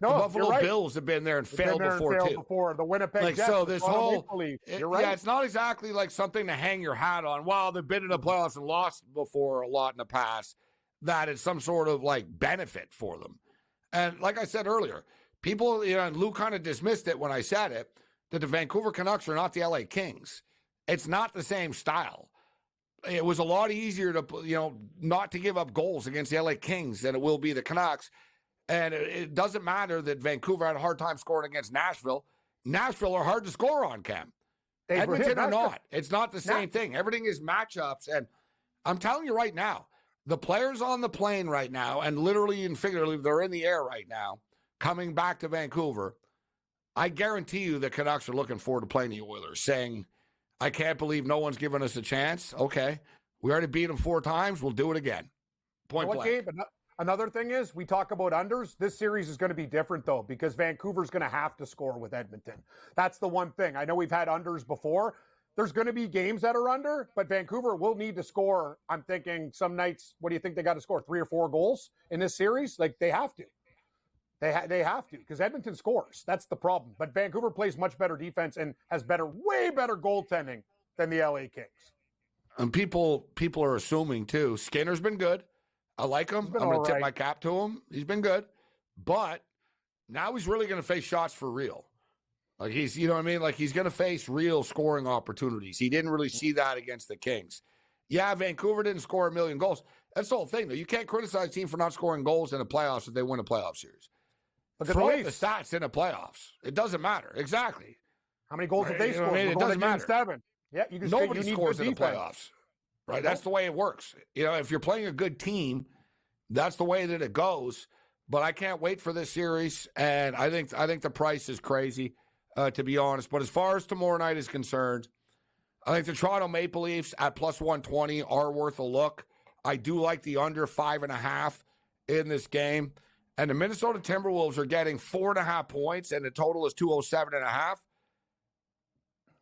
Buffalo Bills have been there and failed before, too. The Winnipeg Jets. So this whole, you're right. Yeah, it's not exactly like something to hang your hat on. Wow, they've been in the playoffs and lost before a lot in the past. That is some sort of like benefit for them. And like I said earlier, people, and Lou kind of dismissed it when I said it, that the Vancouver Canucks are not the LA Kings. It's not the same style. It was a lot easier to, not to give up goals against the LA Kings than it will be the Canucks. And it doesn't matter that Vancouver had a hard time scoring against Nashville. Nashville are hard to score on, Cam. Edmonton are not. It's not the same thing. Everything is matchups. And I'm telling you right now, the players on the plane right now, and literally and figuratively, they're in the air right now, coming back to Vancouver. I guarantee you the Canucks are looking forward to playing the Oilers, saying, I can't believe no one's given us a chance. Okay. We already beat them 4 times. We'll do it again. Point blank. Gabe, another thing is we talk about unders. This series is going to be different, though, because Vancouver's going to have to score with Edmonton. That's the one thing. I know we've had unders before. There's going to be games that are under, but Vancouver will need to score. I'm thinking some nights, what do you think they got to score? 3 or 4 goals in this series? Like, they have to. They have to, because Edmonton scores. That's the problem. But Vancouver plays much better defense and has way better goaltending than the LA Kings. And people are assuming, too, Skinner's been good. I like him. I'm going to tip my cap to him. He's been good. But now he's really going to face shots for real. Like he's going to face real scoring opportunities. He didn't really see that against the Kings. Yeah, Vancouver didn't score 1 million goals. That's the whole thing, though. You can't criticize a team for not scoring goals in the playoffs if they win a playoff series. Throw the stats in the playoffs. It doesn't matter. Exactly. How many goals have they scored? It doesn't matter. 7. Yeah, nobody scores in the playoffs. Right? That's the way it works. If you're playing a good team, that's the way that it goes. But I can't wait for this series, and I think the price is crazy, to be honest. But as far as tomorrow night is concerned, I think the Toronto Maple Leafs at plus 120 are worth a look. I do like the under 5.5 in this game. And the Minnesota Timberwolves are getting 4.5 points, and the total is 207.5.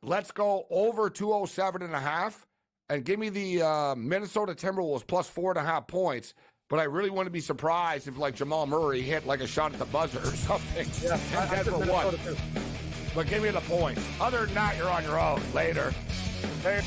Let's go over 207.5 and give me the Minnesota Timberwolves plus 4.5 points. But I really wouldn't be surprised if, like, Jamal Murray hit, like, a shot at the buzzer or something. Yeah, and for one. But give me the points. Other than that, you're on your own. Later. Hey.